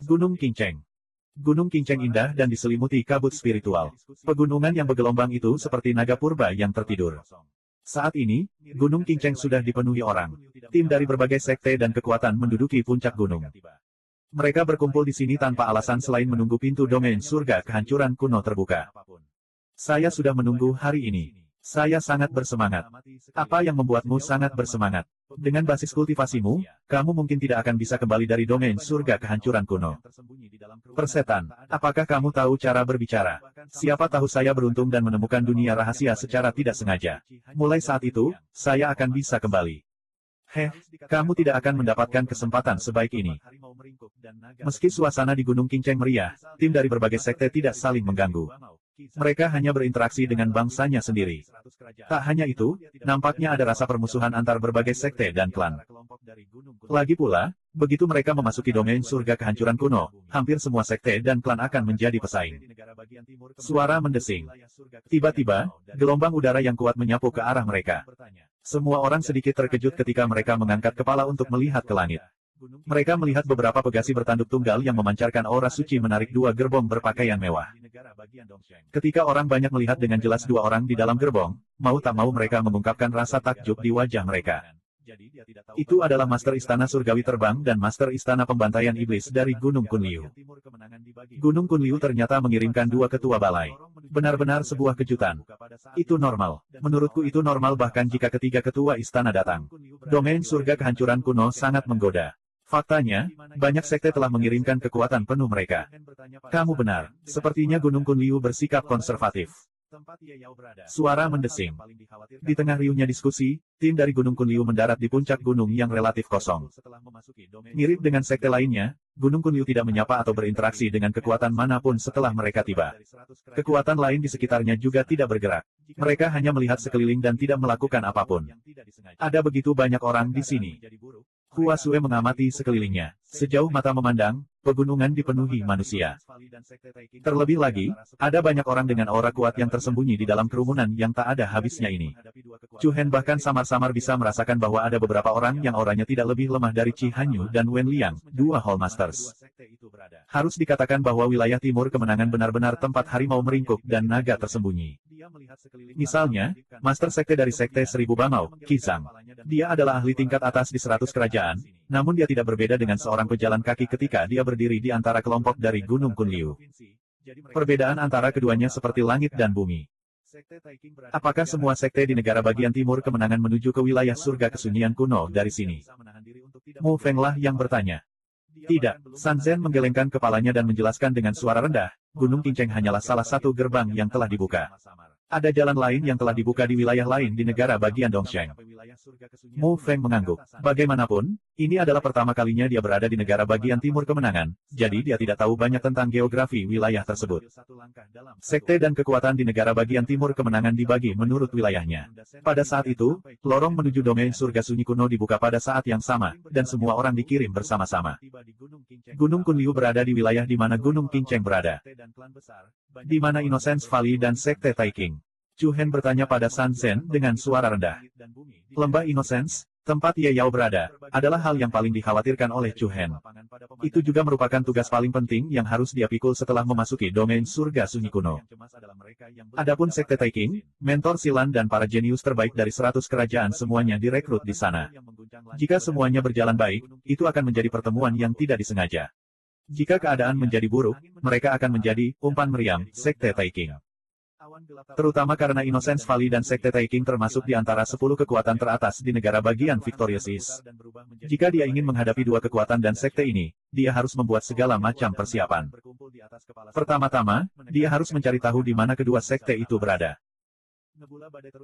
Gunung Kinceng. Gunung Kinceng indah dan diselimuti kabut spiritual. Pegunungan yang bergelombang itu seperti naga purba yang tertidur. Saat ini, Gunung Kinceng sudah dipenuhi orang. Tim dari berbagai sekte dan kekuatan menduduki puncak gunung. Mereka berkumpul di sini tanpa alasan selain menunggu pintu domain surga kehancuran kuno terbuka. Saya sudah menunggu hari ini. Saya sangat bersemangat. Apa yang membuatmu sangat bersemangat? Dengan basis kultivasimu, kamu mungkin tidak akan bisa kembali dari domain surga kehancuran kuno. Persetan, apakah kamu tahu cara berbicara? Siapa tahu saya beruntung dan menemukan dunia rahasia secara tidak sengaja. Mulai saat itu, saya akan bisa kembali. Kamu tidak akan mendapatkan kesempatan sebaik ini. Meski suasana di Gunung Kinceng meriah, tim dari berbagai sekte tidak saling mengganggu. Mereka hanya berinteraksi dengan bangsanya sendiri. Tak hanya itu, nampaknya ada rasa permusuhan antar berbagai sekte dan klan. Lagi pula, begitu mereka memasuki domain surga kehancuran kuno, hampir semua sekte dan klan akan menjadi pesaing. Suara mendesing. Tiba-tiba, gelombang udara yang kuat menyapu ke arah mereka. Semua orang sedikit terkejut ketika mereka mengangkat kepala untuk melihat ke langit. Mereka melihat beberapa pegasi bertanduk tunggal yang memancarkan aura suci menarik dua gerbong berpakaian mewah. Ketika orang banyak melihat dengan jelas dua orang di dalam gerbong, mau tak mau mereka mengungkapkan rasa takjub di wajah mereka. Itu adalah Master Istana Surgawi Terbang dan Master Istana Pembantaian Iblis dari Gunung Kunliu. Gunung Kunliu ternyata mengirimkan dua ketua balai. Benar-benar sebuah kejutan. Itu normal. Menurutku itu normal bahkan jika ketiga ketua istana datang. Domain surga kehancuran kuno sangat menggoda. Faktanya, banyak sekte telah mengirimkan kekuatan penuh mereka. Kamu benar, sepertinya Gunung Kunliu bersikap konservatif. Suara mendesing. Di tengah riuhnya diskusi, tim dari Gunung Kunliu mendarat di puncak gunung yang relatif kosong. Mirip dengan sekte lainnya, Gunung Kunliu tidak menyapa atau berinteraksi dengan kekuatan manapun setelah mereka tiba. Kekuatan lain di sekitarnya juga tidak bergerak. Mereka hanya melihat sekeliling dan tidak melakukan apapun. Ada begitu banyak orang di sini. Hua Sue mengamati sekelilingnya. Sejauh mata memandang, pegunungan dipenuhi manusia. Terlebih lagi, ada banyak orang dengan aura kuat yang tersembunyi di dalam kerumunan yang tak ada habisnya ini. Chu Hen bahkan samar-samar bisa merasakan bahwa ada beberapa orang yang auranya tidak lebih lemah dari Chi Hanyu dan Wen Liang, dua Hall Masters. Harus dikatakan bahwa wilayah timur kemenangan benar-benar tempat harimau meringkuk dan naga tersembunyi. Misalnya, Master Sekte dari Sekte Seribu Bangau, Qi Zhang. Dia adalah ahli tingkat atas di 100 kerajaan, namun dia tidak berbeda dengan seorang pejalan kaki ketika dia berdiri di antara kelompok dari Gunung Kunliu. Perbedaan antara keduanya seperti langit dan bumi. Apakah semua sekte di negara bagian timur kemenangan menuju ke wilayah surga kesunyian kuno dari sini? Mu Fenglah yang bertanya. Tidak, San Zhen menggelengkan kepalanya dan menjelaskan dengan suara rendah, Gunung Kinceng hanyalah salah satu gerbang yang telah dibuka. Ada jalan lain yang telah dibuka di wilayah lain di negara bagian Dongsheng. Mu Feng mengangguk. Bagaimanapun, ini adalah pertama kalinya dia berada di negara bagian timur kemenangan, jadi dia tidak tahu banyak tentang geografi wilayah tersebut. Sekte dan kekuatan di negara bagian timur kemenangan dibagi menurut wilayahnya. Pada saat itu, lorong menuju domain surga sunyi kuno dibuka pada saat yang sama, dan semua orang dikirim bersama-sama. Gunung Kunliu berada di wilayah di mana Gunung Kinceng berada. Di mana Innocence Valley dan Sekte Taiking? Chu Hen bertanya pada San Zhen dengan suara rendah. Lembah Innocence, tempat Ye Yao berada, adalah hal yang paling dikhawatirkan oleh Chu Hen. Itu juga merupakan tugas paling penting yang harus dia pikul setelah memasuki domain surga sunyi kuno. Adapun Sekte Taiking, mentor Silan dan para jenius terbaik dari 100 kerajaan semuanya direkrut di sana. Jika semuanya berjalan baik, itu akan menjadi pertemuan yang tidak disengaja. Jika keadaan menjadi buruk, mereka akan menjadi umpan meriam Sekte Taiking. Terutama karena Innocence Valley dan Sekte Taiking termasuk di antara 10 kekuatan teratas di negara bagian Victorious East. Jika dia ingin menghadapi dua kekuatan dan sekte ini, dia harus membuat segala macam persiapan. Pertama-tama, dia harus mencari tahu di mana kedua sekte itu berada.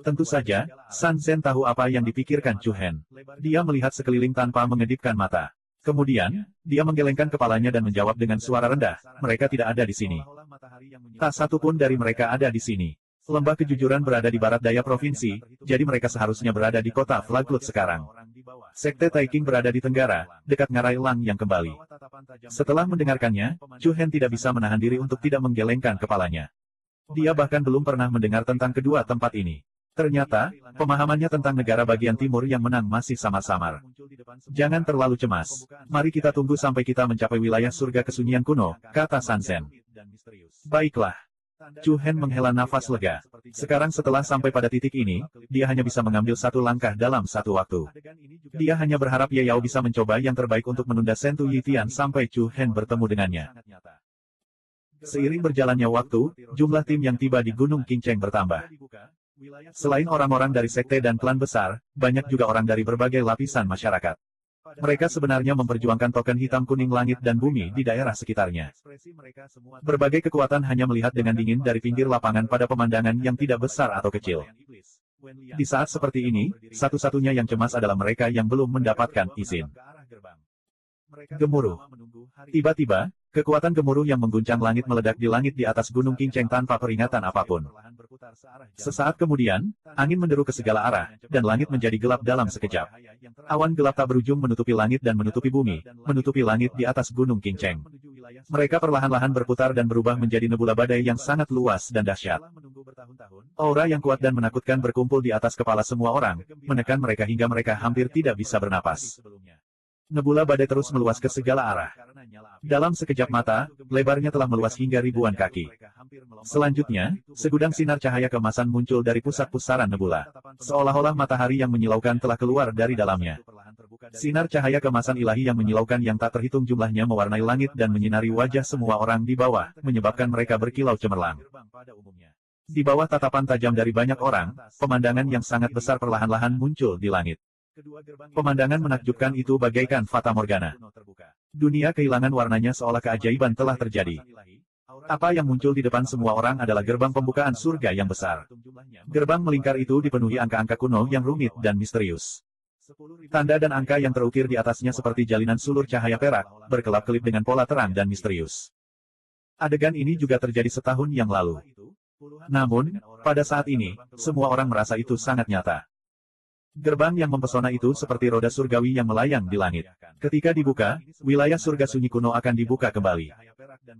Tentu saja, San Zhen tahu apa yang dipikirkan Chu Hen. Dia melihat sekeliling tanpa mengedipkan mata. Kemudian, dia menggelengkan kepalanya dan menjawab dengan suara rendah, mereka tidak ada di sini. Tak satu pun dari mereka ada di sini. Lembah Kejujuran berada di barat daya provinsi, jadi mereka seharusnya berada di kota Flaglut sekarang. Sekte Taiking berada di tenggara, dekat Ngarai Lang yang kembali. Setelah mendengarkannya, Chu Hen tidak bisa menahan diri untuk tidak menggelengkan kepalanya. Dia bahkan belum pernah mendengar tentang kedua tempat ini. Ternyata, pemahamannya tentang negara bagian timur yang menang masih samar-samar. Jangan terlalu cemas. Mari kita tunggu sampai kita mencapai wilayah surga kesunyian kuno, kata Sanzen. Baiklah. Chu Hen menghela nafas lega. Sekarang setelah sampai pada titik ini, dia hanya bisa mengambil satu langkah dalam satu waktu. Dia hanya berharap Ye Yao bisa mencoba yang terbaik untuk menunda Sentu Yitian sampai Chu Hen bertemu dengannya. Seiring berjalannya waktu, jumlah tim yang tiba di Gunung Qingcheng bertambah. Selain orang-orang dari sekte dan klan besar, banyak juga orang dari berbagai lapisan masyarakat. Mereka sebenarnya memperjuangkan token hitam kuning langit dan bumi di daerah sekitarnya. Berbagai kekuatan hanya melihat dengan dingin dari pinggir lapangan pada pemandangan yang tidak besar atau kecil. Di saat seperti ini, satu-satunya yang cemas adalah mereka yang belum mendapatkan izin. Gemuruh. Tiba-tiba, kekuatan gemuruh yang mengguncang langit meledak di langit di atas Gunung Qingcheng tanpa peringatan apapun. Sesaat kemudian, angin menderu ke segala arah, dan langit menjadi gelap dalam sekejap. Awan gelap tak berujung menutupi langit dan menutupi bumi, menutupi langit di atas Gunung Qingcheng. Mereka perlahan-lahan berputar dan berubah menjadi nebula badai yang sangat luas dan dahsyat. Aura yang kuat dan menakutkan berkumpul di atas kepala semua orang, menekan mereka hingga mereka hampir tidak bisa bernapas. Nebula badai terus meluas ke segala arah. Dalam sekejap mata, lebarnya telah meluas hingga ribuan kaki. Selanjutnya, segudang sinar cahaya keemasan muncul dari pusat pusaran nebula. Seolah-olah matahari yang menyilaukan telah keluar dari dalamnya. Sinar cahaya keemasan ilahi yang menyilaukan yang tak terhitung jumlahnya mewarnai langit dan menyinari wajah semua orang di bawah, menyebabkan mereka berkilau cemerlang. Di bawah tatapan tajam dari banyak orang, pemandangan yang sangat besar perlahan-lahan muncul di langit. Pemandangan menakjubkan itu bagaikan fata morgana. Dunia kehilangan warnanya seolah keajaiban telah terjadi. Apa yang muncul di depan semua orang adalah gerbang pembukaan surga yang besar. Gerbang melingkar itu dipenuhi angka-angka kuno yang rumit dan misterius. Tanda dan angka yang terukir di atasnya seperti jalinan sulur cahaya perak, berkelap-kelip dengan pola terang dan misterius. Adegan ini juga terjadi setahun yang lalu. Namun, pada saat ini, semua orang merasa itu sangat nyata. Gerbang yang mempesona itu seperti roda surgawi yang melayang di langit. Ketika dibuka, wilayah surga sunyi kuno akan dibuka kembali.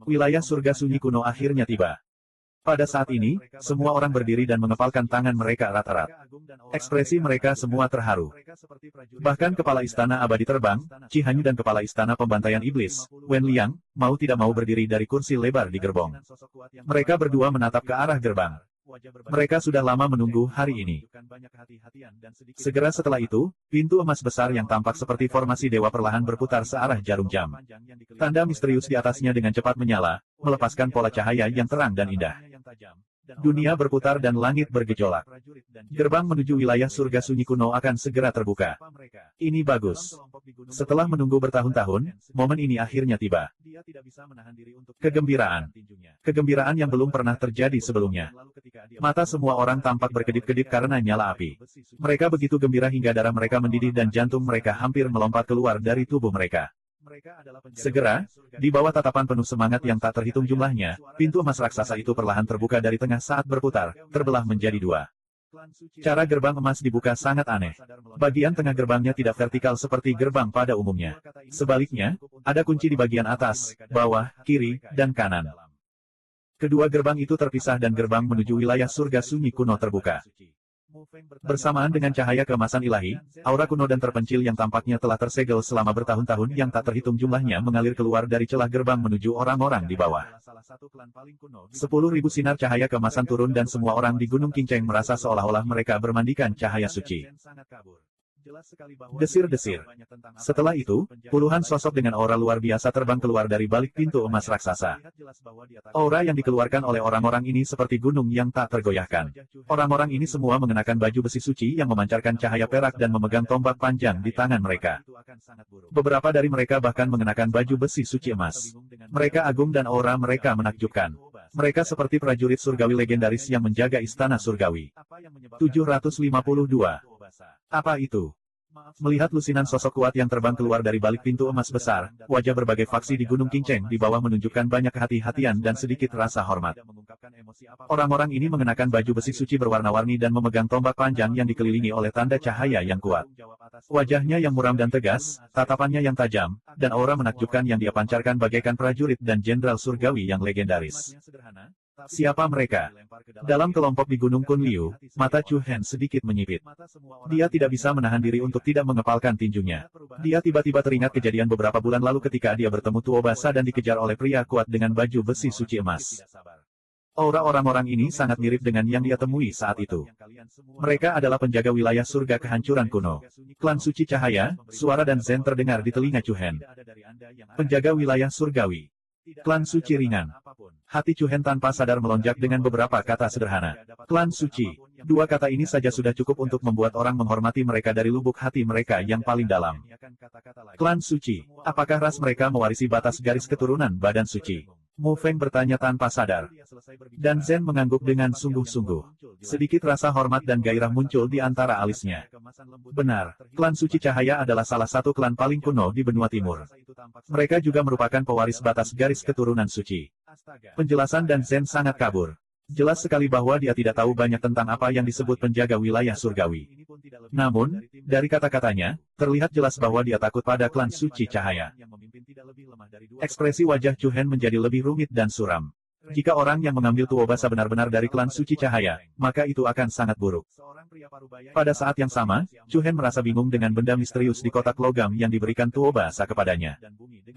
Wilayah surga sunyi kuno akhirnya tiba. Pada saat ini, semua orang berdiri dan mengepalkan tangan mereka erat-erat. Ekspresi mereka semua terharu. Bahkan kepala istana abadi terbang, Qi Hanyu dan kepala istana pembantaian iblis, Wen Liang, mau tidak mau berdiri dari kursi lebar di gerbong. Mereka berdua menatap ke arah gerbang. Mereka sudah lama menunggu hari ini. Segera setelah itu, pintu emas besar yang tampak seperti formasi dewa perlahan berputar searah jarum jam. Tanda misterius di atasnya dengan cepat menyala, melepaskan pola cahaya yang terang dan indah. Dunia berputar dan langit bergejolak. Gerbang menuju wilayah surga sunyi kuno akan segera terbuka. Ini bagus. Setelah menunggu bertahun-tahun, momen ini akhirnya tiba. Kegembiraan. Kegembiraan yang belum pernah terjadi sebelumnya. Mata semua orang tampak berkedip-kedip karena nyala api. Mereka begitu gembira hingga darah mereka mendidih dan jantung mereka hampir melompat keluar dari tubuh mereka. Segera, di bawah tatapan penuh semangat yang tak terhitung jumlahnya, pintu emas raksasa itu perlahan terbuka dari tengah saat berputar, terbelah menjadi dua. Cara gerbang emas dibuka sangat aneh. Bagian tengah gerbangnya tidak vertikal seperti gerbang pada umumnya. Sebaliknya, ada kunci di bagian atas, bawah, kiri, dan kanan. Kedua gerbang itu terpisah dan gerbang menuju wilayah surga sunyi kuno terbuka. Bersamaan dengan cahaya keemasan ilahi, aura kuno dan terpencil yang tampaknya telah tersegel selama bertahun-tahun yang tak terhitung jumlahnya mengalir keluar dari celah gerbang menuju orang-orang di bawah. 10.000 sinar cahaya keemasan turun dan semua orang di Gunung Qingcheng merasa seolah-olah mereka bermandikan cahaya suci. Desir-desir. Setelah itu, puluhan sosok dengan aura luar biasa terbang keluar dari balik pintu emas raksasa. Aura yang dikeluarkan oleh orang-orang ini seperti gunung yang tak tergoyahkan. Orang-orang ini semua mengenakan baju besi suci yang memancarkan cahaya perak dan memegang tombak panjang di tangan mereka. Beberapa dari mereka bahkan mengenakan baju besi suci emas. Mereka agung dan aura mereka menakjubkan. Mereka seperti prajurit surgawi legendaris yang menjaga istana surgawi. 752. Apa itu? Melihat lusinan sosok kuat yang terbang keluar dari balik pintu emas besar, wajah berbagai faksi di Gunung Qingcheng di bawah menunjukkan banyak kehati-hatian dan sedikit rasa hormat. Orang-orang ini mengenakan baju besi suci berwarna-warni dan memegang tombak panjang yang dikelilingi oleh tanda cahaya yang kuat. Wajahnya yang muram dan tegas, tatapannya yang tajam, dan aura menakjubkan yang dia pancarkan bagaikan prajurit dan jenderal surgawi yang legendaris. Siapa mereka? Dalam kelompok di Gunung Kunliu, mata Chu Hen sedikit menyipit. Dia tidak bisa menahan diri untuk tidak mengepalkan tinjunya. Dia tiba-tiba teringat kejadian beberapa bulan lalu ketika dia bertemu Tuobasa dan dikejar oleh pria kuat dengan baju besi suci emas. Aura orang-orang ini sangat mirip dengan yang dia temui saat itu. Mereka adalah penjaga wilayah surga kehancuran kuno. Klan Suci Cahaya, suara dan zen terdengar di telinga Chu Hen. Penjaga wilayah surgawi. Klan Suci Ringan. Hati Chu Hen tanpa sadar melonjak dengan beberapa kata sederhana. Klan Suci. Dua kata ini saja sudah cukup untuk membuat orang menghormati mereka dari lubuk hati mereka yang paling dalam. Klan Suci. Apakah ras mereka mewarisi batas garis keturunan badan suci? Mu Feng bertanya tanpa sadar. Dan Zen mengangguk dengan sungguh-sungguh. Sedikit rasa hormat dan gairah muncul di antara alisnya. Benar, klan Suci Cahaya adalah salah satu klan paling kuno di benua timur. Mereka juga merupakan pewaris batas garis keturunan suci. Penjelasan dan Zen sangat kabur. Jelas sekali bahwa dia tidak tahu banyak tentang apa yang disebut penjaga wilayah surgawi. Namun, dari kata-katanya, terlihat jelas bahwa dia takut pada klan Suci Cahaya. Ekspresi wajah Chu Hen menjadi lebih rumit dan suram. Jika orang yang mengambil Tuobasa benar-benar dari klan Suci Cahaya, maka itu akan sangat buruk. Pada saat yang sama, Chu Hen merasa bingung dengan benda misterius di kotak logam yang diberikan Tuobasa kepadanya.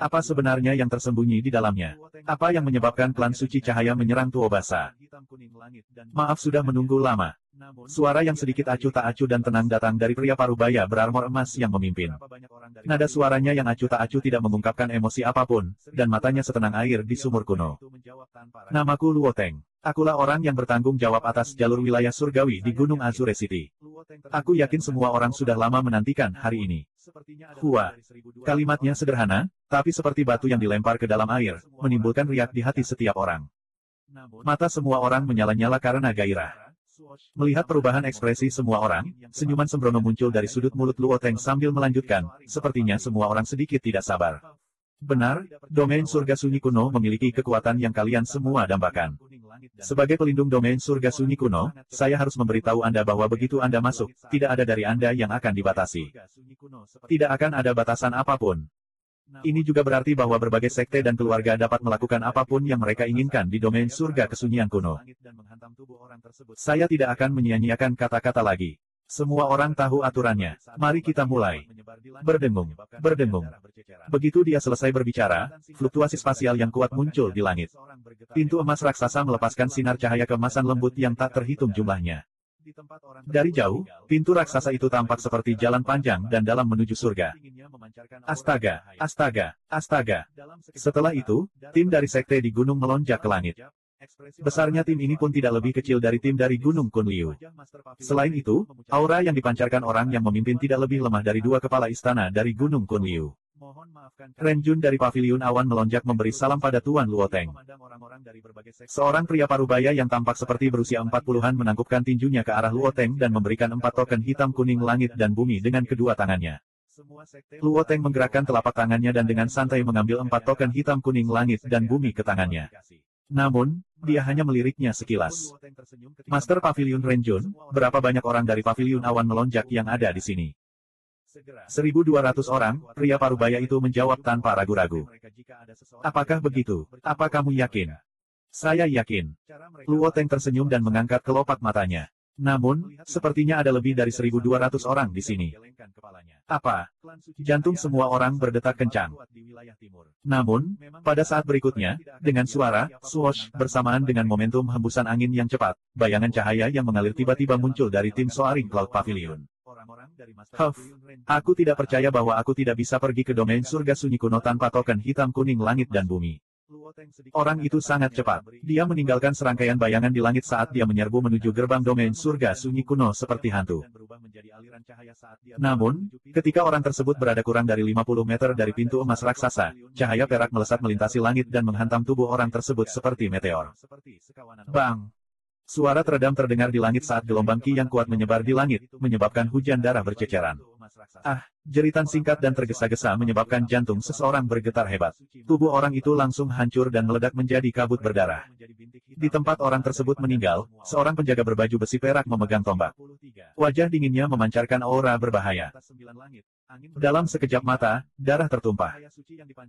Apa sebenarnya yang tersembunyi di dalamnya? Apa yang menyebabkan klan Suci Cahaya menyerang Tuobasa? Maaf sudah menunggu lama. Suara yang sedikit acuh tak acuh dan tenang datang dari pria parubaya berarmor emas yang memimpin. Nada suaranya yang acuh tak acuh tidak mengungkapkan emosi apapun, dan matanya setenang air di sumur kuno. Namaku Luo Teng. Akulah orang yang bertanggung jawab atas jalur wilayah surgawi di Gunung Azure City. Aku yakin semua orang sudah lama menantikan hari ini. Hua. Kalimatnya sederhana, tapi seperti batu yang dilempar ke dalam air, menimbulkan riak di hati setiap orang. Mata semua orang menyala-nyala karena gairah. Melihat perubahan ekspresi semua orang, senyuman sembrono muncul dari sudut mulut Luo Teng sambil melanjutkan, sepertinya semua orang sedikit tidak sabar. Benar, domain surga sunyi kuno memiliki kekuatan yang kalian semua dambakan. Sebagai pelindung domain surga sunyi kuno, saya harus memberitahu Anda bahwa begitu Anda masuk, tidak ada dari Anda yang akan dibatasi. Tidak akan ada batasan apapun. Ini juga berarti bahwa berbagai sekte dan keluarga dapat melakukan apapun yang mereka inginkan di domain surga kesunyian kuno. Saya tidak akan menyia-nyiakan kata-kata lagi. Semua orang tahu aturannya. Mari kita mulai. Berdengung, berdengung. Begitu dia selesai berbicara, fluktuasi spasial yang kuat muncul di langit. Pintu emas raksasa melepaskan sinar cahaya keemasan lembut yang tak terhitung jumlahnya. Dari jauh, pintu raksasa itu tampak seperti jalan panjang dan dalam menuju surga. Astaga, astaga, astaga. Setelah itu, tim dari sekte di gunung melonjak ke langit. Besarnya tim ini pun tidak lebih kecil dari tim dari Gunung Kunliu. Selain itu, aura yang dipancarkan orang yang memimpin tidak lebih lemah dari dua kepala istana dari Gunung Kunliu. Ren Jun dari Paviliun Awan melonjak memberi salam pada Tuan Luo Teng. Seorang pria parubaya yang tampak seperti berusia 40-an menangkupkan tinjunya ke arah Luo Teng dan memberikan 4 token hitam kuning langit dan bumi dengan kedua tangannya. Luo Teng menggerakkan telapak tangannya dan dengan santai mengambil 4 token hitam kuning langit dan bumi ke tangannya. Namun, dia hanya meliriknya sekilas. Master Paviliun Ren Jun, berapa banyak orang dari Paviliun Awan melonjak yang ada di sini? 1.200 orang, pria parubaya itu menjawab tanpa ragu-ragu. Apakah begitu? Apa kamu yakin? Saya yakin. Luo Teng tersenyum dan mengangkat kelopak matanya. Namun, sepertinya ada lebih dari 1.200 orang di sini. Apa? Jantung semua orang berdetak kencang. Namun, pada saat berikutnya, dengan suara, swoosh, bersamaan dengan momentum hembusan angin yang cepat, bayangan cahaya yang mengalir tiba-tiba muncul dari tim Soaring Cloud Pavilion. Huff, aku tidak percaya bahwa aku tidak bisa pergi ke domain surga sunyi kuno tanpa token hitam kuning langit dan bumi. Orang itu sangat cepat. Dia meninggalkan serangkaian bayangan di langit saat dia menyerbu menuju gerbang domain surga sunyi kuno seperti hantu. Namun, ketika orang tersebut berada kurang dari 50 meter dari pintu emas raksasa, cahaya perak melesat melintasi langit dan menghantam tubuh orang tersebut seperti meteor. Bang! Suara teredam terdengar di langit saat gelombang ki yang kuat menyebar di langit, menyebabkan hujan darah berceceran. Ah, jeritan singkat dan tergesa-gesa menyebabkan jantung seseorang bergetar hebat. Tubuh orang itu langsung hancur dan meledak menjadi kabut berdarah. Di tempat orang tersebut meninggal, seorang penjaga berbaju besi perak memegang tombak. Wajah dinginnya memancarkan aura berbahaya. Dalam sekejap mata, darah tertumpah.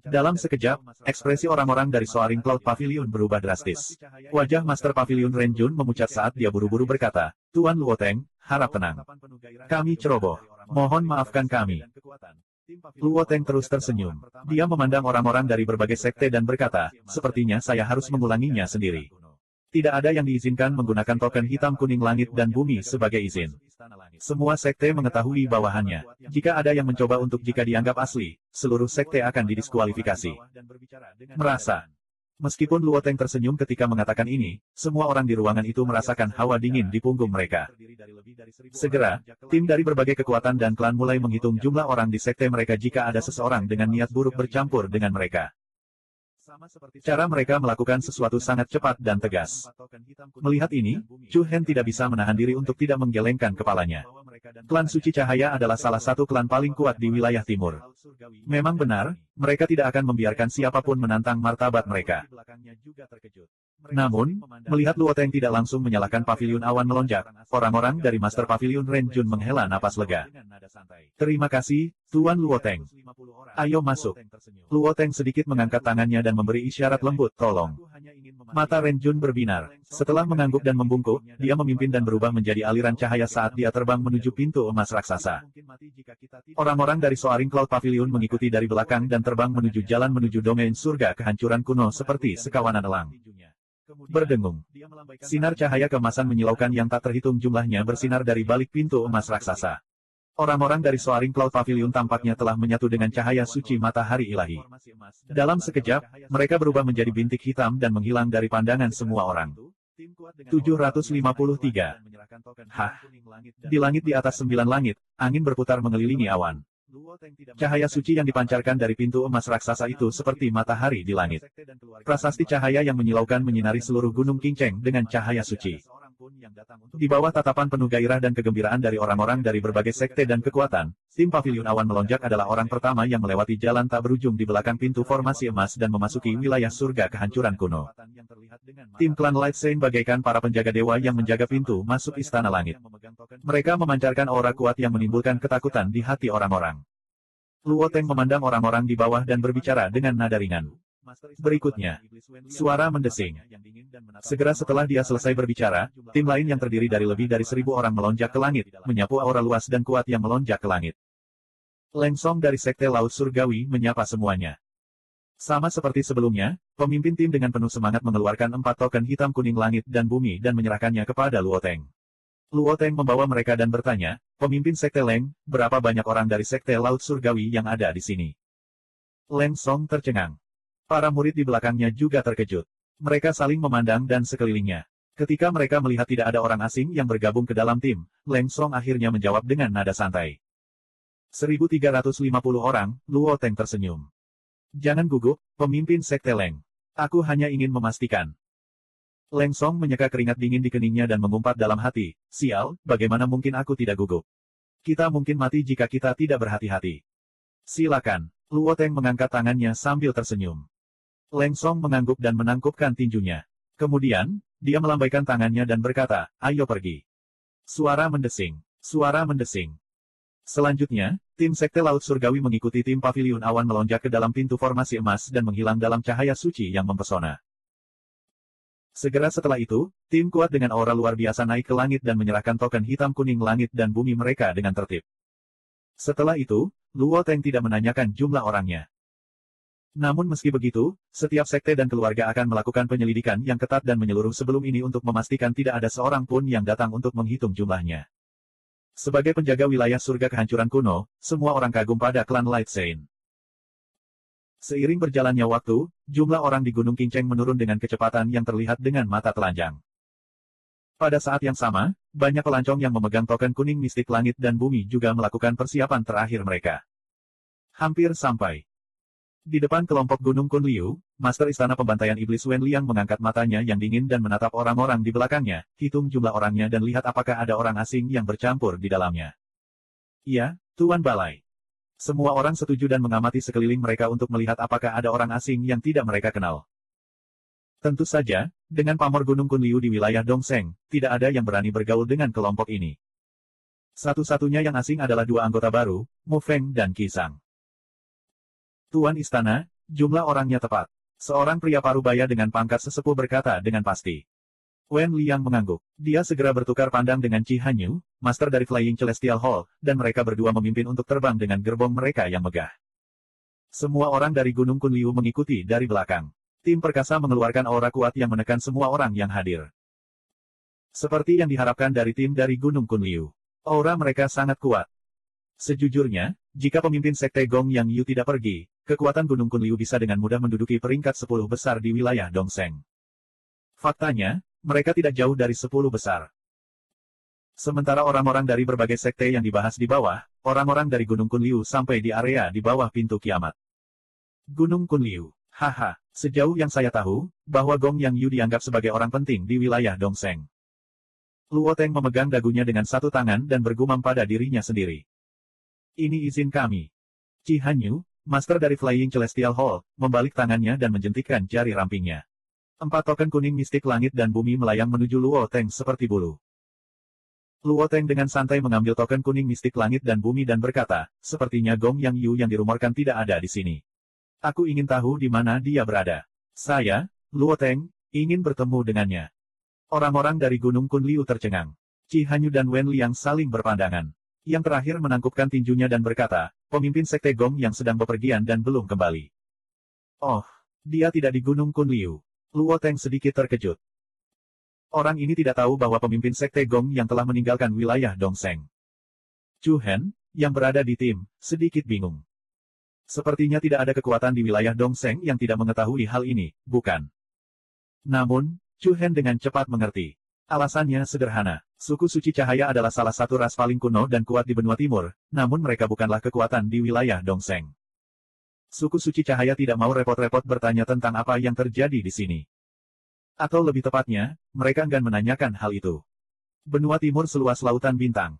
Dalam sekejap, ekspresi orang-orang dari Soaring Cloud Pavilion berubah drastis. Wajah Master Pavilion Renjun memucat saat dia buru-buru berkata, "Tuan Luoteng, harap tenang. Kami ceroboh. Mohon maafkan kami." Luoteng terus tersenyum. Dia memandang orang-orang dari berbagai sekte dan berkata, "Sepertinya saya harus mengulanginya sendiri. Tidak ada yang diizinkan menggunakan token hitam kuning langit dan bumi sebagai izin. Semua sekte mengetahui bawahannya. Jika ada yang mencoba untuk jika dianggap asli, seluruh sekte akan didiskualifikasi." Merasa. Meskipun Luoteng tersenyum ketika mengatakan ini, semua orang di ruangan itu merasakan hawa dingin di punggung mereka. Segera, tim dari berbagai kekuatan dan klan mulai menghitung jumlah orang di sekte mereka jika ada seseorang dengan niat buruk bercampur dengan mereka. Cara mereka melakukan sesuatu sangat cepat dan tegas. Melihat ini, Chu Hen tidak bisa menahan diri untuk tidak menggelengkan kepalanya. Klan Suci Cahaya adalah salah satu klan paling kuat di wilayah timur. Memang benar, mereka tidak akan membiarkan siapapun menantang martabat mereka. Namun, melihat Luoteng tidak langsung menyalakan pavilion awan melonjak, orang-orang dari Master Pavilion Renjun menghela napas lega. "Terima kasih, Tuan Luoteng. Ayo masuk." Luoteng sedikit mengangkat tangannya dan memberi isyarat lembut, "Tolong." Mata Renjun berbinar. Setelah mengangguk dan membungkuk, dia memimpin dan berubah menjadi aliran cahaya saat dia terbang menuju pintu emas raksasa. Orang-orang dari Soaring Cloud Pavilion mengikuti dari belakang dan terbang menuju jalan menuju domain surga kehancuran kuno seperti sekawanan elang. Berdengung. Sinar cahaya kemasan menyilaukan yang tak terhitung jumlahnya bersinar dari balik pintu emas raksasa. Orang-orang dari Soaring Cloud Pavilion tampaknya telah menyatu dengan cahaya suci matahari ilahi. Dalam sekejap, mereka berubah menjadi bintik hitam dan menghilang dari pandangan semua orang. 753. Hah? Di langit di atas 9 langit, angin berputar mengelilingi awan. Cahaya suci yang dipancarkan dari pintu emas raksasa itu seperti matahari di langit. Prasasti cahaya yang menyilaukan menyinari seluruh gunung Qingcheng dengan cahaya suci. Di bawah tatapan penuh gairah dan kegembiraan dari orang-orang dari berbagai sekte dan kekuatan, tim Pavilion Awan Melonjak adalah orang pertama yang melewati jalan tak berujung di belakang pintu formasi emas dan memasuki wilayah surga kehancuran kuno. Tim klan Light Saint bagaikan para penjaga dewa yang menjaga pintu masuk istana langit. Mereka memancarkan aura kuat yang menimbulkan ketakutan di hati orang-orang. Luoteng memandang orang-orang di bawah dan berbicara dengan nada ringan. Berikutnya, suara mendesing. Segera setelah dia selesai berbicara, tim lain yang terdiri dari lebih dari 1.000 orang melonjak ke langit, menyapu aura luas dan kuat yang melonjak ke langit. Leng Song dari Sekte Laut Surgawi menyapa semuanya. Sama seperti sebelumnya, pemimpin tim dengan penuh semangat mengeluarkan 4 token hitam kuning langit dan bumi dan menyerahkannya kepada Luoteng. Luoteng membawa mereka dan bertanya, "Pemimpin Sekte Leng, berapa banyak orang dari Sekte Laut Surgawi yang ada di sini?" Leng Song tercengang. Para murid di belakangnya juga terkejut. Mereka saling memandang dan sekelilingnya. Ketika mereka melihat tidak ada orang asing yang bergabung ke dalam tim, Leng Song akhirnya menjawab dengan nada santai. 1.350 orang, Luoteng tersenyum. "Jangan gugup, pemimpin Sekte Leng. Aku hanya ingin memastikan." Leng Song menyeka keringat dingin di keningnya dan mengumpat dalam hati, "Sial, bagaimana mungkin aku tidak gugup? Kita mungkin mati jika kita tidak berhati-hati." "Silakan." Luoteng mengangkat tangannya sambil tersenyum. Leng Song mengangguk dan menangkupkan tinjunya. Kemudian, dia melambaikan tangannya dan berkata, "Ayo pergi." Suara mendesing. Suara mendesing. Selanjutnya, tim Sekte Laut Surgawi mengikuti tim Pavilion Awan melonjak ke dalam pintu formasi emas dan menghilang dalam cahaya suci yang mempesona. Segera setelah itu, tim kuat dengan aura luar biasa naik ke langit dan menyerahkan token hitam kuning langit dan bumi mereka dengan tertib. Setelah itu, Luoteng tidak menanyakan jumlah orangnya. Namun meski begitu, setiap sekte dan keluarga akan melakukan penyelidikan yang ketat dan menyeluruh sebelum ini untuk memastikan tidak ada seorang pun yang datang untuk menghitung jumlahnya. Sebagai penjaga wilayah surga kehancuran kuno, semua orang kagum pada klan Light Saint. Seiring berjalannya waktu, jumlah orang di Gunung Qingcheng menurun dengan kecepatan yang terlihat dengan mata telanjang. Pada saat yang sama, banyak pelancong yang memegang token kuning mistik langit dan bumi juga melakukan persiapan terakhir mereka. Hampir sampai. Di depan kelompok Gunung Kunliu, Master Istana Pembantaian Iblis Wen Liang mengangkat matanya yang dingin dan menatap orang-orang di belakangnya, hitung jumlah orangnya dan lihat apakah ada orang asing yang bercampur di dalamnya. Iya, Tuan Balai. Semua orang setuju dan mengamati sekeliling mereka untuk melihat apakah ada orang asing yang tidak mereka kenal. Tentu saja, dengan pamor Gunung Kunliu di wilayah Dongseng, tidak ada yang berani bergaul dengan kelompok ini. Satu-satunya yang asing adalah dua anggota baru, Mu Feng dan Qi Sang. Tuan Istana, jumlah orangnya tepat. Seorang pria parubaya dengan pangkat sesepuh berkata dengan pasti. Wen Liang mengangguk. Dia segera bertukar pandang dengan Qi Hanyu, master dari Flying Celestial Hall, dan mereka berdua memimpin untuk terbang dengan gerbong mereka yang megah. Semua orang dari Gunung Kunliu mengikuti dari belakang. Tim perkasa mengeluarkan aura kuat yang menekan semua orang yang hadir. Seperti yang diharapkan dari tim dari Gunung Kunliu. Aura mereka sangat kuat. Sejujurnya, jika pemimpin Sekte Gong Yang Yu tidak pergi, kekuatan Gunung Kunliu bisa dengan mudah menduduki peringkat 10 besar di wilayah Dongseng. Faktanya, mereka tidak jauh dari 10 besar. Sementara orang-orang dari berbagai sekte yang dibahas di bawah, orang-orang dari Gunung Kunliu sampai di area di bawah pintu kiamat. Gunung Kunliu, haha, sejauh yang saya tahu, bahwa Gong Yang Yu dianggap sebagai orang penting di wilayah Dongseng. Luo Teng memegang dagunya dengan satu tangan dan bergumam pada dirinya sendiri. Ini izin kami. Qi Hanyu, master dari Flying Celestial Hall, membalik tangannya dan menjentikkan jari rampingnya. 4 token kuning mistik langit dan bumi melayang menuju Luo Teng seperti bulu. Luo Teng dengan santai mengambil token kuning mistik langit dan bumi dan berkata, sepertinya Gong Yang Yu yang dirumorkan tidak ada di sini. Aku ingin tahu di mana dia berada. Saya, Luo Teng, ingin bertemu dengannya. Orang-orang dari Gunung Kunliu tercengang. Qi Hanyu dan Wen Liang saling berpandangan. Yang terakhir menangkupkan tinjunya dan berkata, pemimpin Sekte Gong yang sedang bepergian dan belum kembali. Oh, dia tidak di Gunung Kunliu. Luo Teng sedikit terkejut. Orang ini tidak tahu bahwa pemimpin Sekte Gong yang telah meninggalkan wilayah Dongseng. Chu Hen, yang berada di tim, sedikit bingung. Sepertinya tidak ada kekuatan di wilayah Dongseng yang tidak mengetahui hal ini, bukan? Namun, Chu Hen dengan cepat mengerti. Alasannya sederhana. Suku Suci Cahaya adalah salah satu ras paling kuno dan kuat di benua timur, namun mereka bukanlah kekuatan di wilayah Dongseng. Suku Suci Cahaya tidak mau repot-repot bertanya tentang apa yang terjadi di sini. Atau lebih tepatnya, mereka enggan menanyakan hal itu. Benua timur seluas lautan bintang.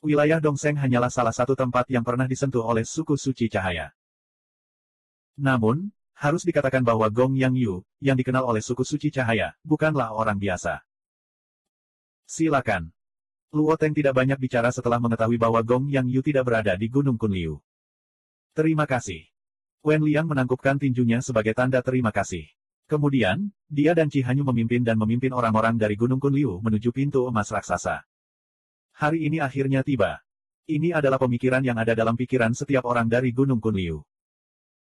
Wilayah Dongseng hanyalah salah satu tempat yang pernah disentuh oleh Suku Suci Cahaya. Namun, harus dikatakan bahwa Gong Yang Yu, yang dikenal oleh Suku Suci Cahaya, bukanlah orang biasa. Silakan. Luo Teng tidak banyak bicara setelah mengetahui bahwa Gong Yang Yu tidak berada di Gunung Kunliu. Terima kasih. Wen Liang menangkupkan tinjunya sebagai tanda terima kasih. Kemudian, dia dan Qi Hanyu memimpin orang-orang dari Gunung Kunliu menuju pintu emas raksasa. Hari ini akhirnya tiba. Ini adalah pemikiran yang ada dalam pikiran setiap orang dari Gunung Kunliu.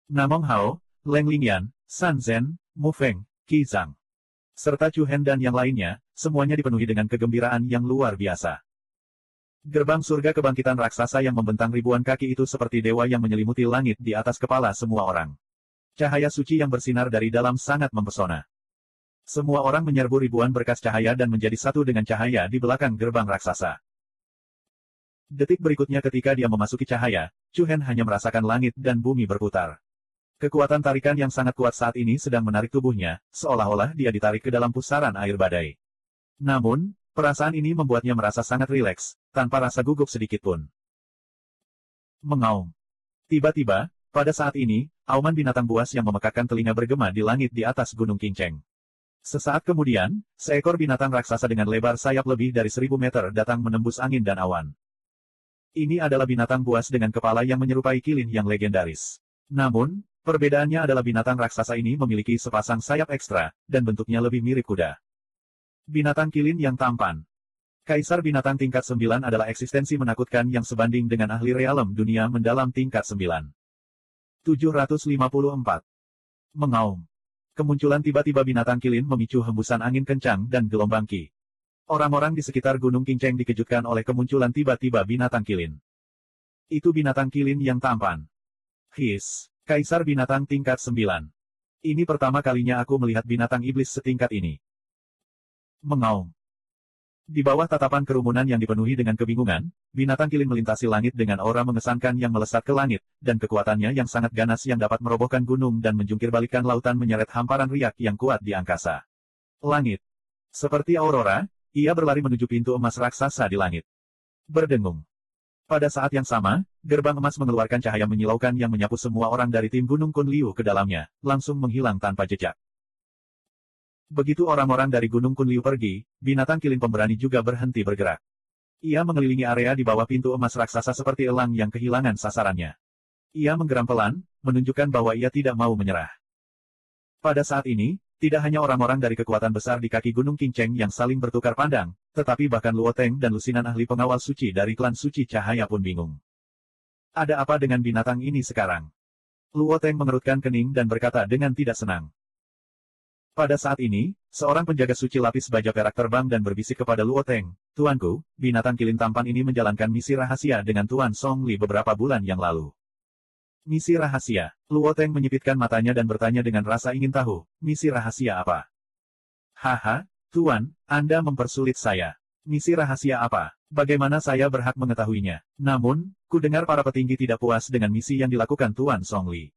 Namong Hao, Leng Lingyan, San Zhen, Mu Feng, Qi Zhang, serta Chu Hen dan yang lainnya, semuanya dipenuhi dengan kegembiraan yang luar biasa. Gerbang surga kebangkitan raksasa yang membentang ribuan kaki itu seperti dewa yang menyelimuti langit di atas kepala semua orang. Cahaya suci yang bersinar dari dalam sangat mempesona. Semua orang menyerbu ribuan berkas cahaya dan menjadi satu dengan cahaya di belakang gerbang raksasa. Detik berikutnya ketika dia memasuki cahaya, Chu Hen hanya merasakan langit dan bumi berputar. Kekuatan tarikan yang sangat kuat saat ini sedang menarik tubuhnya, seolah-olah dia ditarik ke dalam pusaran air badai. Namun, perasaan ini membuatnya merasa sangat rileks, tanpa rasa gugup sedikit pun. Mengaum. Tiba-tiba, pada saat ini, auman binatang buas yang memekakkan telinga bergema di langit di atas Gunung Kinceng. Sesaat kemudian, seekor binatang raksasa dengan lebar sayap lebih dari 1000 meter datang menembus angin dan awan. Ini adalah binatang buas dengan kepala yang menyerupai kilin yang legendaris. Namun, perbedaannya adalah binatang raksasa ini memiliki sepasang sayap ekstra, dan bentuknya lebih mirip kuda. Binatang kilin yang tampan. Kaisar binatang tingkat 9 adalah eksistensi menakutkan yang sebanding dengan ahli realem dunia mendalam tingkat 9. 754. Mengaum. Kemunculan tiba-tiba binatang kilin memicu hembusan angin kencang dan gelombang Qi. Orang-orang di sekitar Gunung Kinceng dikejutkan oleh kemunculan tiba-tiba binatang kilin. Itu binatang kilin yang tampan. His, Kaisar binatang tingkat 9. Ini pertama kalinya aku melihat binatang iblis setingkat ini. Mengaum. Di bawah tatapan kerumunan yang dipenuhi dengan kebingungan, binatang kilin melintasi langit dengan aura mengesankan yang melesat ke langit, dan kekuatannya yang sangat ganas yang dapat merobohkan gunung dan menjungkirbalikkan lautan menyeret hamparan riak yang kuat di angkasa. Langit. Seperti aurora, ia berlari menuju pintu emas raksasa di langit. Berdengung. Pada saat yang sama, gerbang emas mengeluarkan cahaya menyilaukan yang menyapu semua orang dari tim Gunung Kunliu ke dalamnya, langsung menghilang tanpa jejak. Begitu orang-orang dari Gunung Kunliu pergi, binatang kilin pemberani juga berhenti bergerak. Ia mengelilingi area di bawah pintu emas raksasa seperti elang yang kehilangan sasarannya. Ia menggeram pelan, menunjukkan bahwa ia tidak mau menyerah. Pada saat ini, tidak hanya orang-orang dari kekuatan besar di kaki Gunung Qingcheng yang saling bertukar pandang, tetapi bahkan Luo Teng dan lusinan ahli pengawal suci dari klan suci cahaya pun bingung. Ada apa dengan binatang ini sekarang? Luo Teng mengerutkan kening dan berkata dengan tidak senang. Pada saat ini, seorang penjaga suci lapis baja perak terbang dan berbisik kepada Luo Teng, "Tuanku, binatang kilin tampan ini menjalankan misi rahasia dengan Tuan Song Li beberapa bulan yang lalu." Misi rahasia. Luo Teng menyipitkan matanya dan bertanya dengan rasa ingin tahu, misi rahasia apa? Haha, Tuan, Anda mempersulit saya. Misi rahasia apa? Bagaimana saya berhak mengetahuinya? Namun, ku dengar para petinggi tidak puas dengan misi yang dilakukan Tuan Song Li.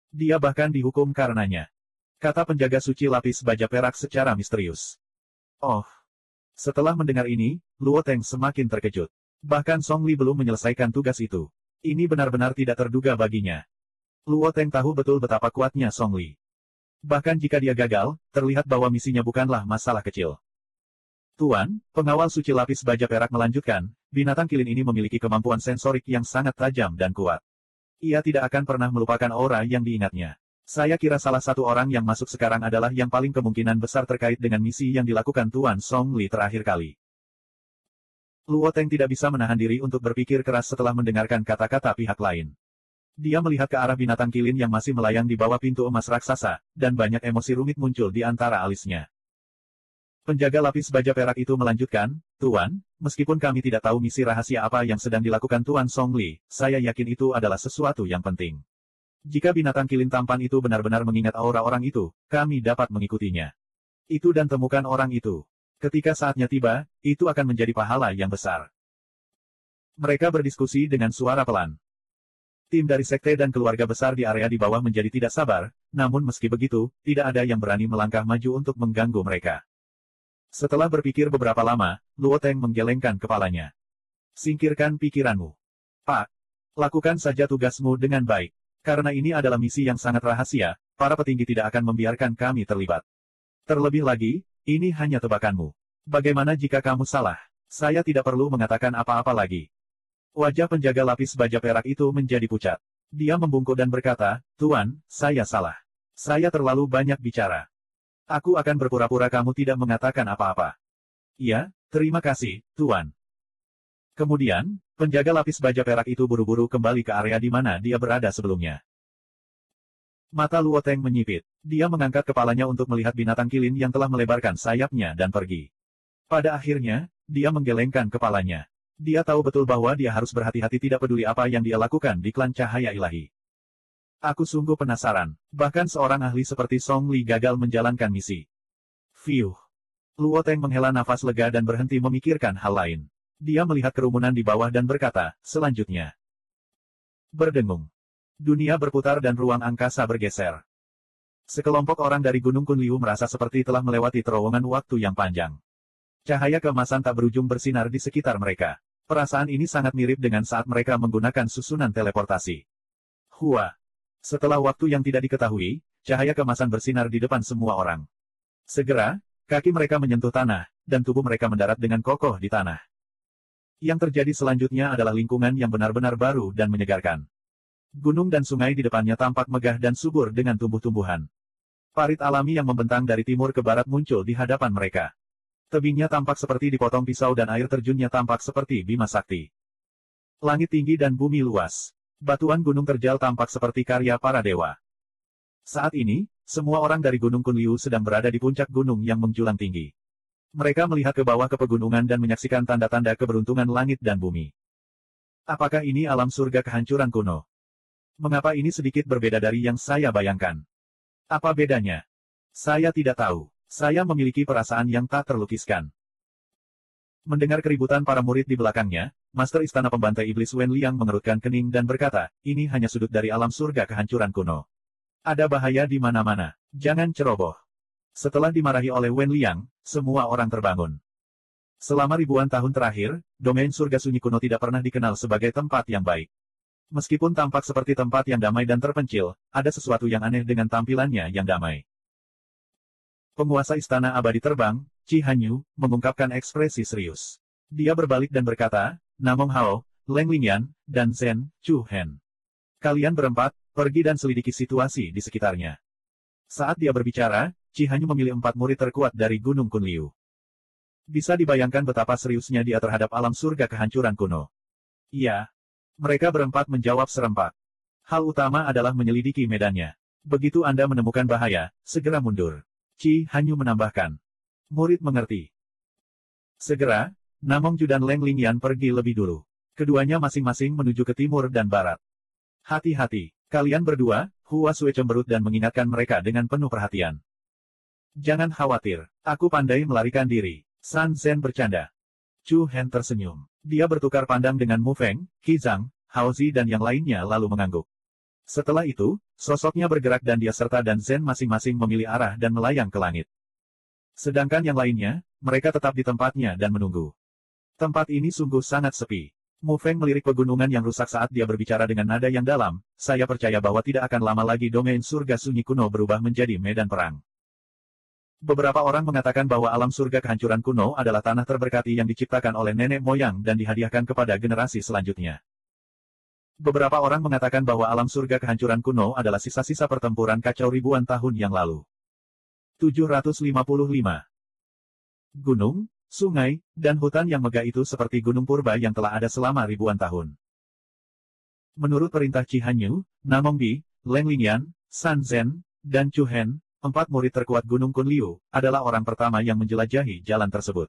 Dia bahkan dihukum karenanya. Kata penjaga suci lapis baja perak secara misterius. Oh. Setelah mendengar ini, Luo Teng semakin terkejut. Bahkan Song Li belum menyelesaikan tugas itu. Ini benar-benar tidak terduga baginya. Luo Teng tahu betul betapa kuatnya Song Li. Bahkan jika dia gagal, terlihat bahwa misinya bukanlah masalah kecil. Tuan, pengawal suci lapis baja perak melanjutkan, binatang kilin ini memiliki kemampuan sensorik yang sangat tajam dan kuat. Ia tidak akan pernah melupakan aura yang diingatnya. Saya kira salah satu orang yang masuk sekarang adalah yang paling kemungkinan besar terkait dengan misi yang dilakukan Tuan Song Li terakhir kali. Luo Teng tidak bisa menahan diri untuk berpikir keras setelah mendengarkan kata-kata pihak lain. Dia melihat ke arah binatang kilin yang masih melayang di bawah pintu emas raksasa, dan banyak emosi rumit muncul di antara alisnya. Penjaga lapis baja perak itu melanjutkan, "Tuan, meskipun kami tidak tahu misi rahasia apa yang sedang dilakukan Tuan Song Li, saya yakin itu adalah sesuatu yang penting. Jika binatang kilin tampan itu benar-benar mengingat aura orang itu, kami dapat mengikutinya. Itu dan temukan orang itu. Ketika saatnya tiba, itu akan menjadi pahala yang besar." Mereka berdiskusi dengan suara pelan. Tim dari sekte dan keluarga besar di area di bawah menjadi tidak sabar, namun meski begitu, tidak ada yang berani melangkah maju untuk mengganggu mereka. Setelah berpikir beberapa lama, Luo Teng menggelengkan kepalanya. "Singkirkan pikiranmu. Pak, lakukan saja tugasmu dengan baik. Karena ini adalah misi yang sangat rahasia, para petinggi tidak akan membiarkan kami terlibat. Terlebih lagi, ini hanya tebakanmu. Bagaimana jika kamu salah? Saya tidak perlu mengatakan apa-apa lagi." Wajah penjaga lapis baja perak itu menjadi pucat. Dia membungkuk dan berkata, "Tuan, saya salah. Saya terlalu banyak bicara. Aku akan berpura-pura kamu tidak mengatakan apa-apa." "Ya, terima kasih, Tuan." Kemudian, penjaga lapis baja perak itu buru-buru kembali ke area di mana dia berada sebelumnya. Mata Luo Teng menyipit. Dia mengangkat kepalanya untuk melihat binatang kilin yang telah melebarkan sayapnya dan pergi. Pada akhirnya, dia menggelengkan kepalanya. Dia tahu betul bahwa dia harus berhati-hati tidak peduli apa yang dia lakukan di klan cahaya ilahi. Aku sungguh penasaran. Bahkan seorang ahli seperti Song Li gagal menjalankan misi. Fiuh. Luo Teng menghela nafas lega dan berhenti memikirkan hal lain. Dia melihat kerumunan di bawah dan berkata, selanjutnya. Berdengung. Dunia berputar dan ruang angkasa bergeser. Sekelompok orang dari Gunung Kunliu merasa seperti telah melewati terowongan waktu yang panjang. Cahaya keemasan tak berujung bersinar di sekitar mereka. Perasaan ini sangat mirip dengan saat mereka menggunakan susunan teleportasi. Hua. Setelah waktu yang tidak diketahui, cahaya keemasan bersinar di depan semua orang. Segera, kaki mereka menyentuh tanah, dan tubuh mereka mendarat dengan kokoh di tanah. Yang terjadi selanjutnya adalah lingkungan yang benar-benar baru dan menyegarkan. Gunung dan sungai di depannya tampak megah dan subur dengan tumbuh-tumbuhan. Parit alami yang membentang dari timur ke barat muncul di hadapan mereka. Tebingnya tampak seperti dipotong pisau dan air terjunnya tampak seperti Bima Sakti. Langit tinggi dan bumi luas. Batuan gunung terjal tampak seperti karya para dewa. Saat ini, semua orang dari Gunung Kunliu sedang berada di puncak gunung yang menjulang tinggi. Mereka melihat ke bawah ke pegunungan dan menyaksikan tanda-tanda keberuntungan langit dan bumi. Apakah ini alam surga kehancuran kuno? Mengapa ini sedikit berbeda dari yang saya bayangkan? Apa bedanya? Saya tidak tahu. Saya memiliki perasaan yang tak terlukiskan. Mendengar keributan para murid di belakangnya, Master Istana Pembantai Iblis Wen Liang mengerutkan kening dan berkata, ini hanya sudut dari alam surga kehancuran kuno. Ada bahaya di mana-mana. Jangan ceroboh. Setelah dimarahi oleh Wen Liang, semua orang terbangun. Selama ribuan tahun terakhir, domain surga sunyi kuno tidak pernah dikenal sebagai tempat yang baik. Meskipun tampak seperti tempat yang damai dan terpencil, ada sesuatu yang aneh dengan tampilannya yang damai. Penguasa Istana Abadi Terbang, Qi Hanyu, mengungkapkan ekspresi serius. Dia berbalik dan berkata, Namong Hao, Leng Lingyan, dan Zhen Chuhen. Kalian berempat, pergi dan selidiki situasi di sekitarnya. Saat dia berbicara, Qi Hanyu memilih 4 murid terkuat dari Gunung Kunliu. Bisa dibayangkan betapa seriusnya dia terhadap alam surga kehancuran kuno. Iya. Mereka berempat menjawab serempak. Hal utama adalah menyelidiki medannya. Begitu Anda menemukan bahaya, segera mundur. Qi Hanyu menambahkan. Murid mengerti. Segera, Namong Ju dan Leng Lingyan pergi lebih dulu. Keduanya masing-masing menuju ke timur dan barat. Hati-hati, kalian berdua, Hua Sui cemberut dan mengingatkan mereka dengan penuh perhatian. Jangan khawatir, aku pandai melarikan diri. San Zhen bercanda. Chu Hen tersenyum. Dia bertukar pandang dengan Mu Feng, Qi Zhang, Hao Zi dan yang lainnya lalu mengangguk. Setelah itu, sosoknya bergerak dan dia serta dan Zhen masing-masing memilih arah dan melayang ke langit. Sedangkan yang lainnya, mereka tetap di tempatnya dan menunggu. Tempat ini sungguh sangat sepi. Mu Feng melirik pegunungan yang rusak saat dia berbicara dengan nada yang dalam, saya percaya bahwa tidak akan lama lagi domain surga sunyi kuno berubah menjadi medan perang. Beberapa orang mengatakan bahwa alam surga kehancuran kuno adalah tanah terberkati yang diciptakan oleh nenek moyang dan dihadiahkan kepada generasi selanjutnya. Beberapa orang mengatakan bahwa alam surga kehancuran kuno adalah sisa-sisa pertempuran kacau ribuan tahun yang lalu. 755. Gunung, sungai, dan hutan yang megah itu seperti gunung purba yang telah ada selama ribuan tahun. Menurut perintah Qi Hanyu, Namong Bi, Leng Lingyan, San Zhen, dan Chu Hen, 4 murid terkuat Gunung Kunliu, adalah orang pertama yang menjelajahi jalan tersebut.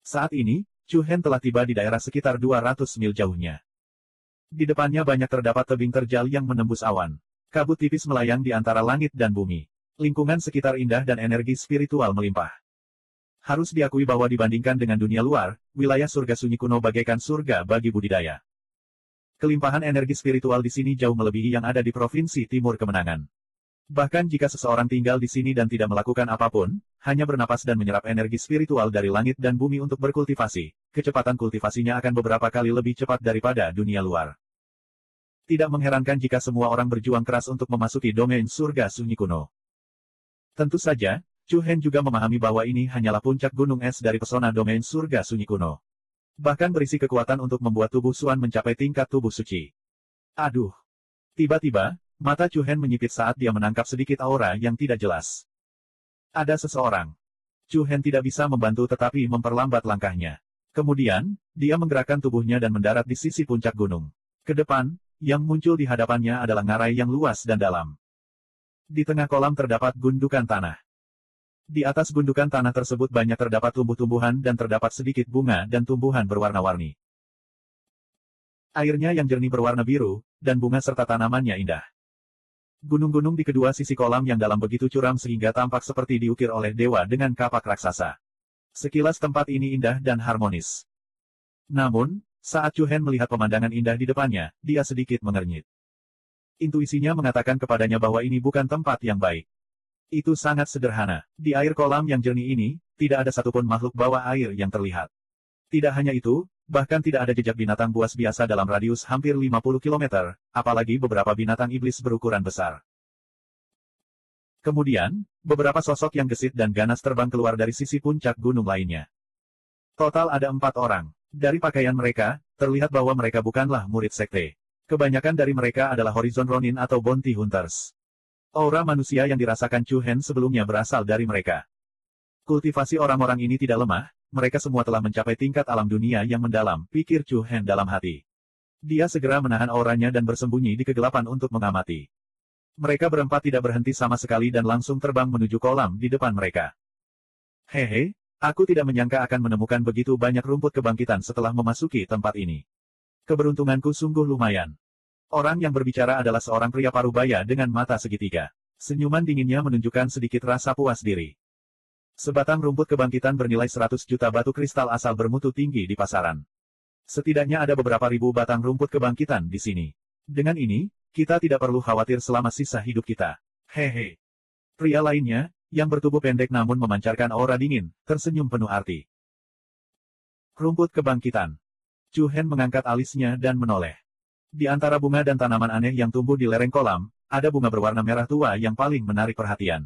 Saat ini, Chu Hen telah tiba di daerah sekitar 200 mil jauhnya. Di depannya banyak terdapat tebing terjal yang menembus awan. Kabut tipis melayang di antara langit dan bumi. Lingkungan sekitar indah dan energi spiritual melimpah. Harus diakui bahwa dibandingkan dengan dunia luar, wilayah surga sunyi kuno bagaikan surga bagi budidaya. Kelimpahan energi spiritual di sini jauh melebihi yang ada di Provinsi Timur Kemenangan. Bahkan jika seseorang tinggal di sini dan tidak melakukan apapun, hanya bernapas dan menyerap energi spiritual dari langit dan bumi untuk berkultivasi, kecepatan kultivasinya akan beberapa kali lebih cepat daripada dunia luar. Tidak mengherankan jika semua orang berjuang keras untuk memasuki domain surga sunyi kuno. Tentu saja, Chu Hen juga memahami bahwa ini hanyalah puncak gunung es dari pesona domain surga sunyi kuno. Bahkan berisi kekuatan untuk membuat tubuh Xuan mencapai tingkat tubuh suci. Aduh! Tiba-tiba, mata Chu Hen menyipit saat dia menangkap sedikit aura yang tidak jelas. Ada seseorang. Chu Hen tidak bisa membantu tetapi memperlambat langkahnya. Kemudian, dia menggerakkan tubuhnya dan mendarat di sisi puncak gunung. Ke depan, yang muncul di hadapannya adalah ngarai yang luas dan dalam. Di tengah kolam terdapat gundukan tanah. Di atas gundukan tanah tersebut banyak terdapat tumbuh-tumbuhan dan terdapat sedikit bunga dan tumbuhan berwarna-warni. Airnya yang jernih berwarna biru, dan bunga serta tanamannya indah. Gunung-gunung di kedua sisi kolam yang dalam begitu curam sehingga tampak seperti diukir oleh dewa dengan kapak raksasa. Sekilas tempat ini indah dan harmonis. Namun, saat Chu Hen melihat pemandangan indah di depannya, dia sedikit mengernyit. Intuisinya mengatakan kepadanya bahwa ini bukan tempat yang baik. Itu sangat sederhana. Di air kolam yang jernih ini, tidak ada satupun makhluk bawah air yang terlihat. Tidak hanya itu, bahkan tidak ada jejak binatang buas biasa dalam radius hampir 50 km, apalagi beberapa binatang iblis berukuran besar. Kemudian, beberapa sosok yang gesit dan ganas terbang keluar dari sisi puncak gunung lainnya. Total ada 4 orang. Dari pakaian mereka, terlihat bahwa mereka bukanlah murid sekte. Kebanyakan dari mereka adalah Horizon Ronin atau Bounty Hunters. Aura manusia yang dirasakan Chu Hen sebelumnya berasal dari mereka. Kultivasi orang-orang ini tidak lemah, mereka semua telah mencapai tingkat alam dunia yang mendalam, pikir Chu Hen dalam hati. Dia segera menahan auranya dan bersembunyi di kegelapan untuk mengamati. Mereka berempat tidak berhenti sama sekali dan langsung terbang menuju kolam di depan mereka. Hehe, aku tidak menyangka akan menemukan begitu banyak rumput kebangkitan setelah memasuki tempat ini. Keberuntunganku sungguh lumayan. Orang yang berbicara adalah seorang pria parubaya dengan mata segitiga. Senyuman dinginnya menunjukkan sedikit rasa puas diri. Sebatang rumput kebangkitan bernilai 100 juta batu kristal asal bermutu tinggi di pasaran. Setidaknya ada beberapa ribu batang rumput kebangkitan di sini. Dengan ini, kita tidak perlu khawatir selama sisa hidup kita. Hehe. Pria lainnya, yang bertubuh pendek namun memancarkan aura dingin, tersenyum penuh arti. Rumput kebangkitan. Chu Hen mengangkat alisnya dan menoleh. Di antara bunga dan tanaman aneh yang tumbuh di lereng kolam, ada bunga berwarna merah tua yang paling menarik perhatian.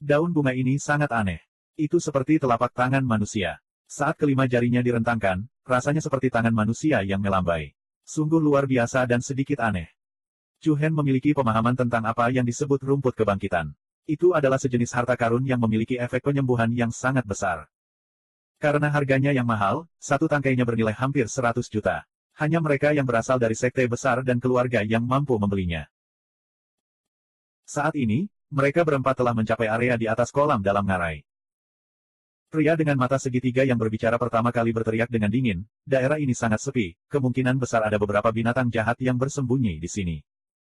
Daun bunga ini sangat aneh. Itu seperti telapak tangan manusia. Saat kelima jarinya direntangkan, rasanya seperti tangan manusia yang melambai. Sungguh luar biasa dan sedikit aneh. Chu Hen memiliki pemahaman tentang apa yang disebut rumput kebangkitan. Itu adalah sejenis harta karun yang memiliki efek penyembuhan yang sangat besar. Karena harganya yang mahal, satu tangkainya bernilai hampir 100 juta. Hanya mereka yang berasal dari sekte besar dan keluarga yang mampu membelinya. Saat ini, mereka berempat telah mencapai area di atas kolam dalam ngarai. Pria dengan mata segitiga yang berbicara pertama kali berteriak dengan dingin, daerah ini sangat sepi, kemungkinan besar ada beberapa binatang jahat yang bersembunyi di sini.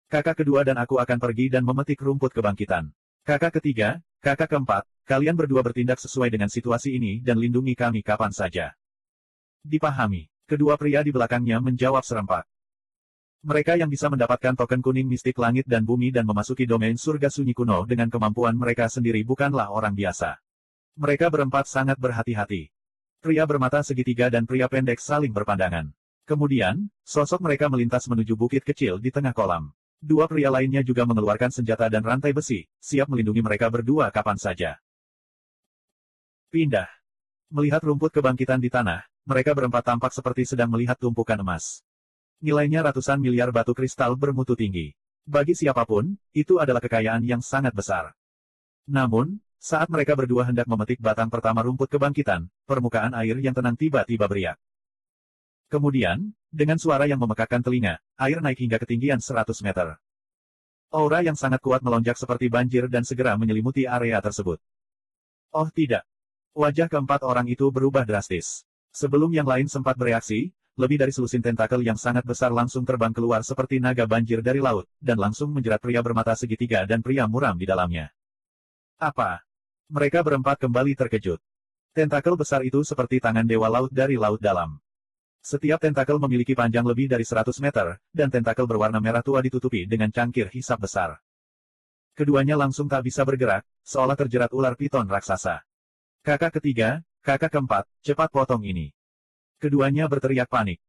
Kakak kedua dan aku akan pergi dan memetik rumput kebangkitan. Kakak ketiga, kakak keempat, kalian berdua bertindak sesuai dengan situasi ini dan lindungi kami kapan saja. Dipahami. Kedua pria di belakangnya menjawab serempak. Mereka yang bisa mendapatkan token kuning mistik langit dan bumi dan memasuki domain surga sunyi kuno dengan kemampuan mereka sendiri bukanlah orang biasa. Mereka berempat sangat berhati-hati. Pria bermata segitiga dan pria pendek saling berpandangan. Kemudian, sosok mereka melintas menuju bukit kecil di tengah kolam. Dua pria lainnya juga mengeluarkan senjata dan rantai besi, siap melindungi mereka berdua kapan saja. Pindah. Melihat rumput kebangkitan di tanah, mereka berempat tampak seperti sedang melihat tumpukan emas. Nilainya ratusan miliar batu kristal bermutu tinggi. Bagi siapapun, itu adalah kekayaan yang sangat besar. Namun, saat mereka berdua hendak memetik batang pertama rumput kebangkitan, permukaan air yang tenang tiba-tiba beriak. Kemudian, dengan suara yang memekakkan telinga, air naik hingga ketinggian 100 meter. Aura yang sangat kuat melonjak seperti banjir dan segera menyelimuti area tersebut. Oh tidak. Wajah keempat orang itu berubah drastis. Sebelum yang lain sempat bereaksi, lebih dari selusin tentakel yang sangat besar langsung terbang keluar seperti naga banjir dari laut, dan langsung menjerat pria bermata segitiga dan pria muram di dalamnya. Apa? Mereka berempat kembali terkejut. Tentakel besar itu seperti tangan dewa laut dari laut dalam. Setiap tentakel memiliki panjang lebih dari 100 meter, dan tentakel berwarna merah tua ditutupi dengan cangkir hisap besar. Keduanya langsung tak bisa bergerak, seolah terjerat ular piton raksasa. Kakak ketiga, kakak keempat, cepat potong ini. Keduanya berteriak panik.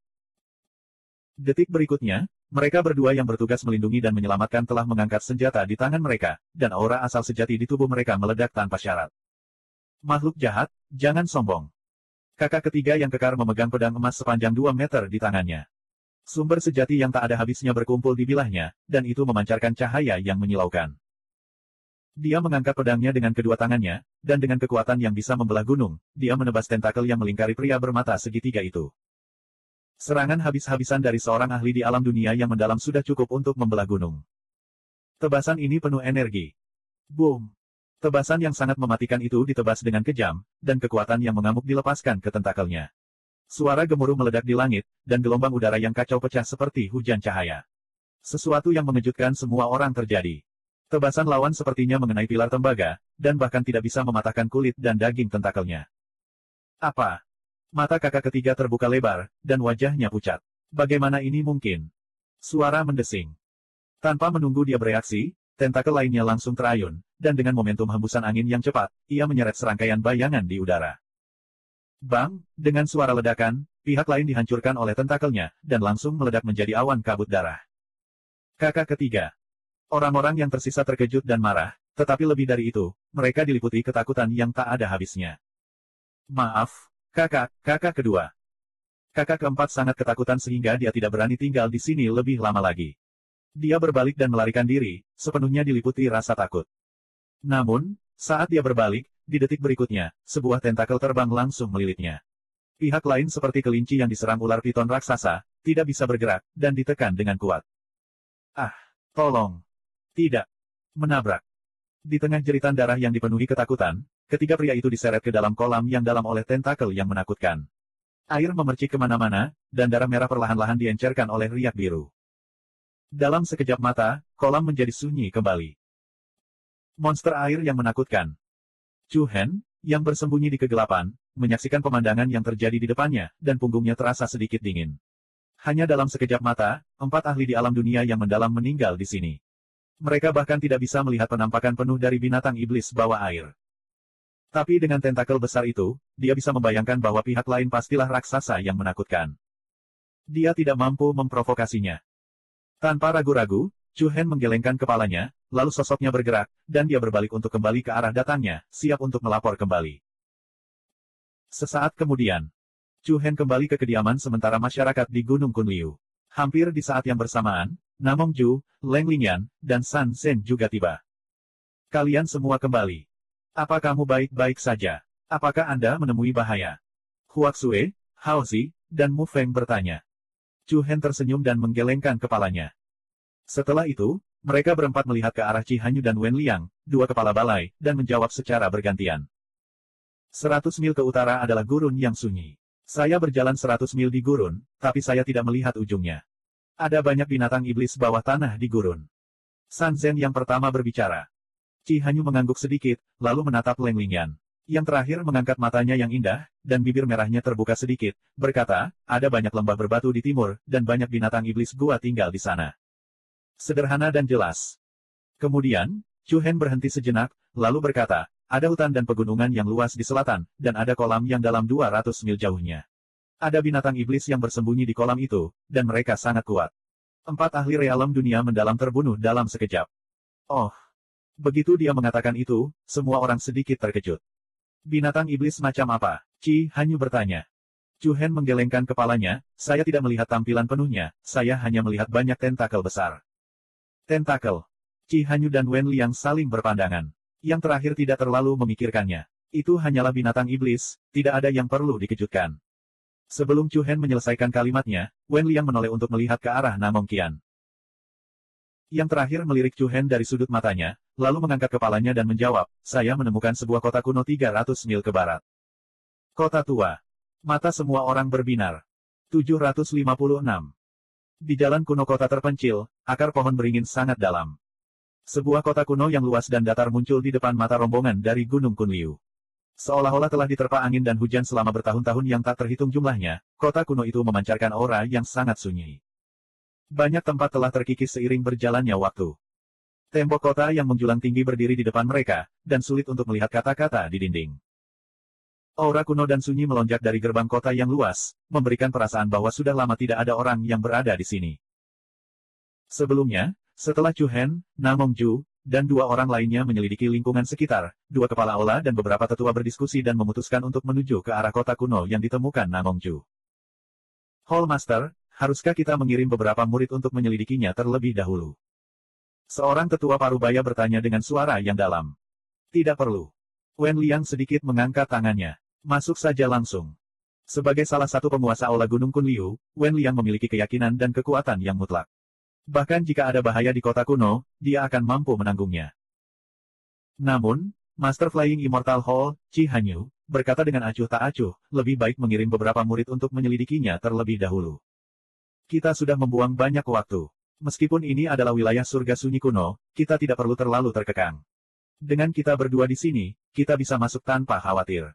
Detik berikutnya, mereka berdua yang bertugas melindungi dan menyelamatkan telah mengangkat senjata di tangan mereka, dan aura asal sejati di tubuh mereka meledak tanpa syarat. Makhluk jahat, jangan sombong. Kakak ketiga yang kekar memegang pedang emas sepanjang 2 meter di tangannya. Sumber sejati yang tak ada habisnya berkumpul di bilahnya, dan itu memancarkan cahaya yang menyilaukan. Dia mengangkat pedangnya dengan kedua tangannya, dan dengan kekuatan yang bisa membelah gunung, dia menebas tentakel yang melingkari pria bermata segitiga itu. Serangan habis-habisan dari seorang ahli di alam dunia yang mendalam sudah cukup untuk membelah gunung. Tebasan ini penuh energi. Boom! Tebasan yang sangat mematikan itu ditebas dengan kejam, dan kekuatan yang mengamuk dilepaskan ke tentakelnya. Suara gemuruh meledak di langit, dan gelombang udara yang kacau pecah seperti hujan cahaya. Sesuatu yang mengejutkan semua orang terjadi. Tebasan lawan sepertinya mengenai pilar tembaga, dan bahkan tidak bisa mematahkan kulit dan daging tentakelnya. Apa? Mata kakak ketiga terbuka lebar, dan wajahnya pucat. Bagaimana ini mungkin? Suara mendesing. Tanpa menunggu dia bereaksi, tentakel lainnya langsung terayun, dan dengan momentum hembusan angin yang cepat, ia menyeret serangkaian bayangan di udara. Bang, dengan suara ledakan, pihak lain dihancurkan oleh tentakelnya, dan langsung meledak menjadi awan kabut darah. Kakak ketiga. Orang-orang yang tersisa terkejut dan marah, tetapi lebih dari itu, mereka diliputi ketakutan yang tak ada habisnya. Maaf, kakak kedua. Kakak keempat sangat ketakutan sehingga dia tidak berani tinggal di sini lebih lama lagi. Dia berbalik dan melarikan diri, sepenuhnya diliputi rasa takut. Namun, saat dia berbalik, di detik berikutnya, sebuah tentakel terbang langsung melilitnya. Pihak lain seperti kelinci yang diserang ular piton raksasa, tidak bisa bergerak, dan ditekan dengan kuat. Ah, tolong. Tidak. Menabrak. Di tengah jeritan darah yang dipenuhi ketakutan, ketiga pria itu diseret ke dalam kolam yang dalam oleh tentakel yang menakutkan. Air memercik kemana-mana, dan darah merah perlahan-lahan diencerkan oleh riak biru. Dalam sekejap mata, kolam menjadi sunyi kembali. Monster air yang menakutkan. Chu Hen, yang bersembunyi di kegelapan, menyaksikan pemandangan yang terjadi di depannya, dan punggungnya terasa sedikit dingin. Hanya dalam sekejap mata, 4 ahli di alam dunia yang mendalam meninggal di sini. Mereka bahkan tidak bisa melihat penampakan penuh dari binatang iblis bawah air. Tapi dengan tentakel besar itu, dia bisa membayangkan bahwa pihak lain pastilah raksasa yang menakutkan. Dia tidak mampu memprovokasinya. Tanpa ragu-ragu, Chu Hen menggelengkan kepalanya, lalu sosoknya bergerak, dan dia berbalik untuk kembali ke arah datangnya, siap untuk melapor kembali. Sesaat kemudian, Chu Hen kembali ke kediaman sementara masyarakat di Gunung Kunliu. Hampir di saat yang bersamaan, Namong Ju, Leng Lingyan, dan San Zhen juga tiba. Kalian semua kembali. Apa kamu baik-baik saja? Apakah Anda menemui bahaya? Huak Sue, Hao Zi, dan Mu Feng bertanya. Chu Hen tersenyum dan menggelengkan kepalanya. Setelah itu, mereka berempat melihat ke arah Qi Hanyu dan Wen Liang, dua kepala balai, dan menjawab secara bergantian. 100 mil ke utara adalah gurun yang sunyi. Saya berjalan 100 mil di gurun, tapi saya tidak melihat ujungnya. Ada banyak binatang iblis bawah tanah di gurun. San Zhen yang pertama berbicara. Qi Hanyu mengangguk sedikit, lalu menatap Leng Lingyan. Yang terakhir mengangkat matanya yang indah, dan bibir merahnya terbuka sedikit, berkata, ada banyak lembah berbatu di timur, dan banyak binatang iblis gua tinggal di sana. Sederhana dan jelas. Kemudian, Chu Hen berhenti sejenak, lalu berkata, ada hutan dan pegunungan yang luas di selatan, dan ada kolam yang dalam 200 mil jauhnya. Ada binatang iblis yang bersembunyi di kolam itu, dan mereka sangat kuat. 4 ahli realem dunia mendalam terbunuh dalam sekejap. Oh. Begitu dia mengatakan itu, semua orang sedikit terkejut. Binatang iblis macam apa? Qi Hanyu bertanya. Chu Hen menggelengkan kepalanya, saya tidak melihat tampilan penuhnya, saya hanya melihat banyak tentakel besar. Tentakel. Qi Hanyu dan Wen Liang saling berpandangan. Yang terakhir tidak terlalu memikirkannya. Itu hanyalah binatang iblis, tidak ada yang perlu dikejutkan. Sebelum Chu Hen menyelesaikan kalimatnya, Wen Liang menoleh untuk melihat ke arah Namong Qian. Yang terakhir melirik Chu Hen dari sudut matanya, lalu mengangkat kepalanya dan menjawab, saya menemukan sebuah kota kuno 300 mil ke barat. Kota tua. Mata semua orang berbinar. 756. Di jalan kuno kota terpencil, akar pohon beringin sangat dalam. Sebuah kota kuno yang luas dan datar muncul di depan mata rombongan dari Gunung Kunliu. Seolah-olah telah diterpa angin dan hujan selama bertahun-tahun yang tak terhitung jumlahnya, kota kuno itu memancarkan aura yang sangat sunyi. Banyak tempat telah terkikis seiring berjalannya waktu. Tembok kota yang menjulang tinggi berdiri di depan mereka, dan sulit untuk melihat kata-kata di dinding. Aura kuno dan sunyi melonjak dari gerbang kota yang luas, memberikan perasaan bahwa sudah lama tidak ada orang yang berada di sini. Sebelumnya, setelah Chu Hen, Namong Ju, dan dua orang lainnya menyelidiki lingkungan sekitar, dua kepala olah dan beberapa tetua berdiskusi dan memutuskan untuk menuju ke arah kota kuno yang ditemukan Namong Ju. Hall Master, haruskah kita mengirim beberapa murid untuk menyelidikinya terlebih dahulu? Seorang tetua parubaya bertanya dengan suara yang dalam. Tidak perlu. Wen Liang sedikit mengangkat tangannya. Masuk saja langsung. Sebagai salah satu penguasa aula Gunung Kunliu, Wen Liang memiliki keyakinan dan kekuatan yang mutlak. Bahkan jika ada bahaya di kota kuno, dia akan mampu menanggungnya. Namun, Master Flying Immortal Hall, Qi Hanyu, berkata dengan acuh tak acuh, lebih baik mengirim beberapa murid untuk menyelidikinya terlebih dahulu. Kita sudah membuang banyak waktu. Meskipun ini adalah wilayah surga sunyi kuno, kita tidak perlu terlalu terkekang. Dengan kita berdua di sini, kita bisa masuk tanpa khawatir.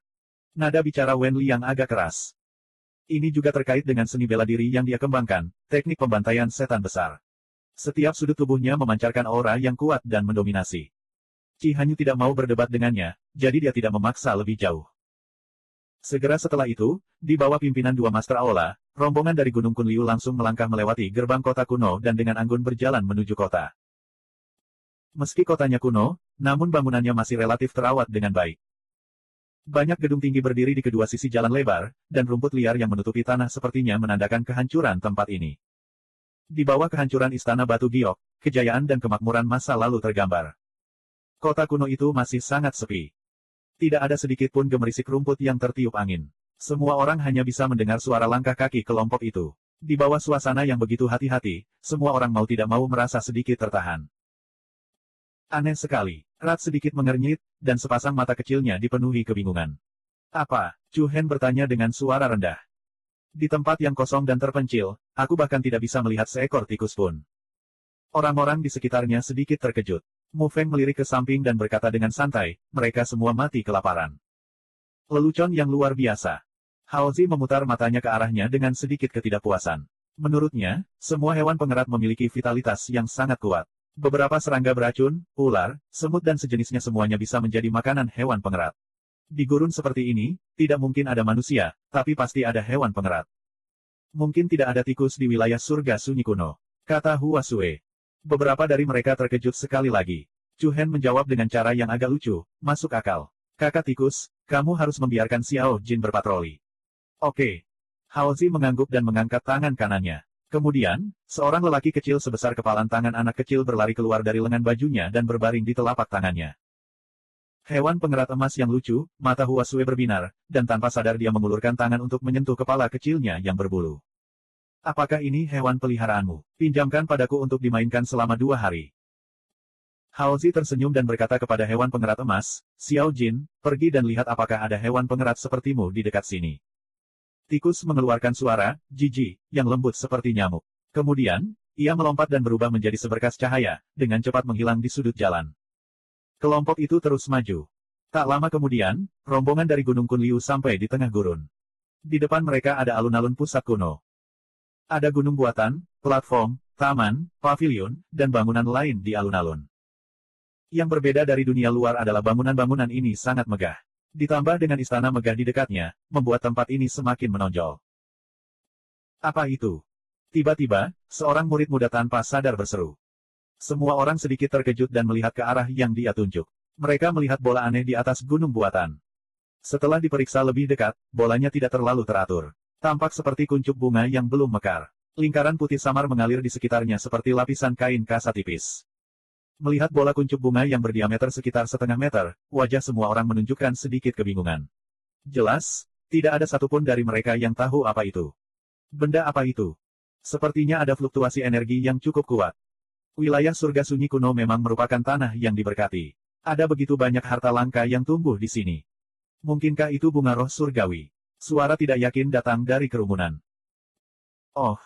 Nada bicara Wen Liang agak keras. Ini juga terkait dengan seni bela diri yang dia kembangkan, teknik pembantaian setan besar. Setiap sudut tubuhnya memancarkan aura yang kuat dan mendominasi. Qi Hanyu tidak mau berdebat dengannya, jadi dia tidak memaksa lebih jauh. Segera setelah itu, di bawah pimpinan dua Master Aula, rombongan dari Gunung Kunliu langsung melangkah melewati gerbang kota kuno dan dengan anggun berjalan menuju kota. Meski kotanya kuno, namun bangunannya masih relatif terawat dengan baik. Banyak gedung tinggi berdiri di kedua sisi jalan lebar, dan rumput liar yang menutupi tanah sepertinya menandakan kehancuran tempat ini. Di bawah kehancuran istana batu giok, kejayaan dan kemakmuran masa lalu tergambar. Kota kuno itu masih sangat sepi. Tidak ada sedikit pun gemerisik rumput yang tertiup angin. Semua orang hanya bisa mendengar suara langkah kaki kelompok itu. Di bawah suasana yang begitu hati-hati, semua orang mau tidak mau merasa sedikit tertahan. Aneh sekali. Rat sedikit mengernyit, dan sepasang mata kecilnya dipenuhi kebingungan. Apa? Chu Hen bertanya dengan suara rendah. Di tempat yang kosong dan terpencil, aku bahkan tidak bisa melihat seekor tikus pun. Orang-orang di sekitarnya sedikit terkejut. Mu Feng melirik ke samping dan berkata dengan santai, mereka semua mati kelaparan. Lelucon yang luar biasa. Hao Zi memutar matanya ke arahnya dengan sedikit ketidakpuasan. Menurutnya, semua hewan pengerat memiliki vitalitas yang sangat kuat. Beberapa serangga beracun, ular, semut dan sejenisnya semuanya bisa menjadi makanan hewan pengerat. Di gurun seperti ini, tidak mungkin ada manusia, tapi pasti ada hewan pengerat. Mungkin tidak ada tikus di wilayah surga sunyi kuno, kata Hua Sue. Beberapa dari mereka terkejut sekali lagi. Chu Hen menjawab dengan cara yang agak lucu, masuk akal. Kakak tikus, kamu harus membiarkan Xiao Jin berpatroli. Oke. Hao Zi mengangguk dan mengangkat tangan kanannya. Kemudian, seorang lelaki kecil sebesar kepalan tangan anak kecil berlari keluar dari lengan bajunya dan berbaring di telapak tangannya. Hewan pengerat emas yang lucu, mata Hua Sue berbinar, dan tanpa sadar dia mengulurkan tangan untuk menyentuh kepala kecilnya yang berbulu. Apakah ini hewan peliharaanmu? Pinjamkan padaku untuk dimainkan selama 2 hari. Hao Zi tersenyum dan berkata kepada hewan pengerat emas, Xiao Jin, pergi dan lihat apakah ada hewan pengerat sepertimu di dekat sini. Tikus mengeluarkan suara, jijik, yang lembut seperti nyamuk. Kemudian, ia melompat dan berubah menjadi seberkas cahaya, dengan cepat menghilang di sudut jalan. Kelompok itu terus maju. Tak lama kemudian, rombongan dari Gunung Kunliu sampai di tengah gurun. Di depan mereka ada alun-alun pusat kuno. Ada gunung buatan, platform, taman, pavilion, dan bangunan lain di alun-alun. Yang berbeda dari dunia luar adalah bangunan-bangunan ini sangat megah. Ditambah dengan istana megah di dekatnya, membuat tempat ini semakin menonjol. Apa itu? Tiba-tiba, seorang murid muda tanpa sadar berseru. Semua orang sedikit terkejut dan melihat ke arah yang dia tunjuk. Mereka melihat bola aneh di atas gunung buatan. Setelah diperiksa lebih dekat, bolanya tidak terlalu teratur. Tampak seperti kuncup bunga yang belum mekar. Lingkaran putih samar mengalir di sekitarnya seperti lapisan kain kasa tipis. Melihat bola kuncup bunga yang berdiameter sekitar setengah meter, wajah semua orang menunjukkan sedikit kebingungan. Jelas, tidak ada satupun dari mereka yang tahu apa itu. Benda apa itu? Sepertinya ada fluktuasi energi yang cukup kuat. Wilayah surga sunyi kuno memang merupakan tanah yang diberkati. Ada begitu banyak harta langka yang tumbuh di sini. Mungkinkah itu bunga roh surgawi? Suara tidak yakin datang dari kerumunan. Oh,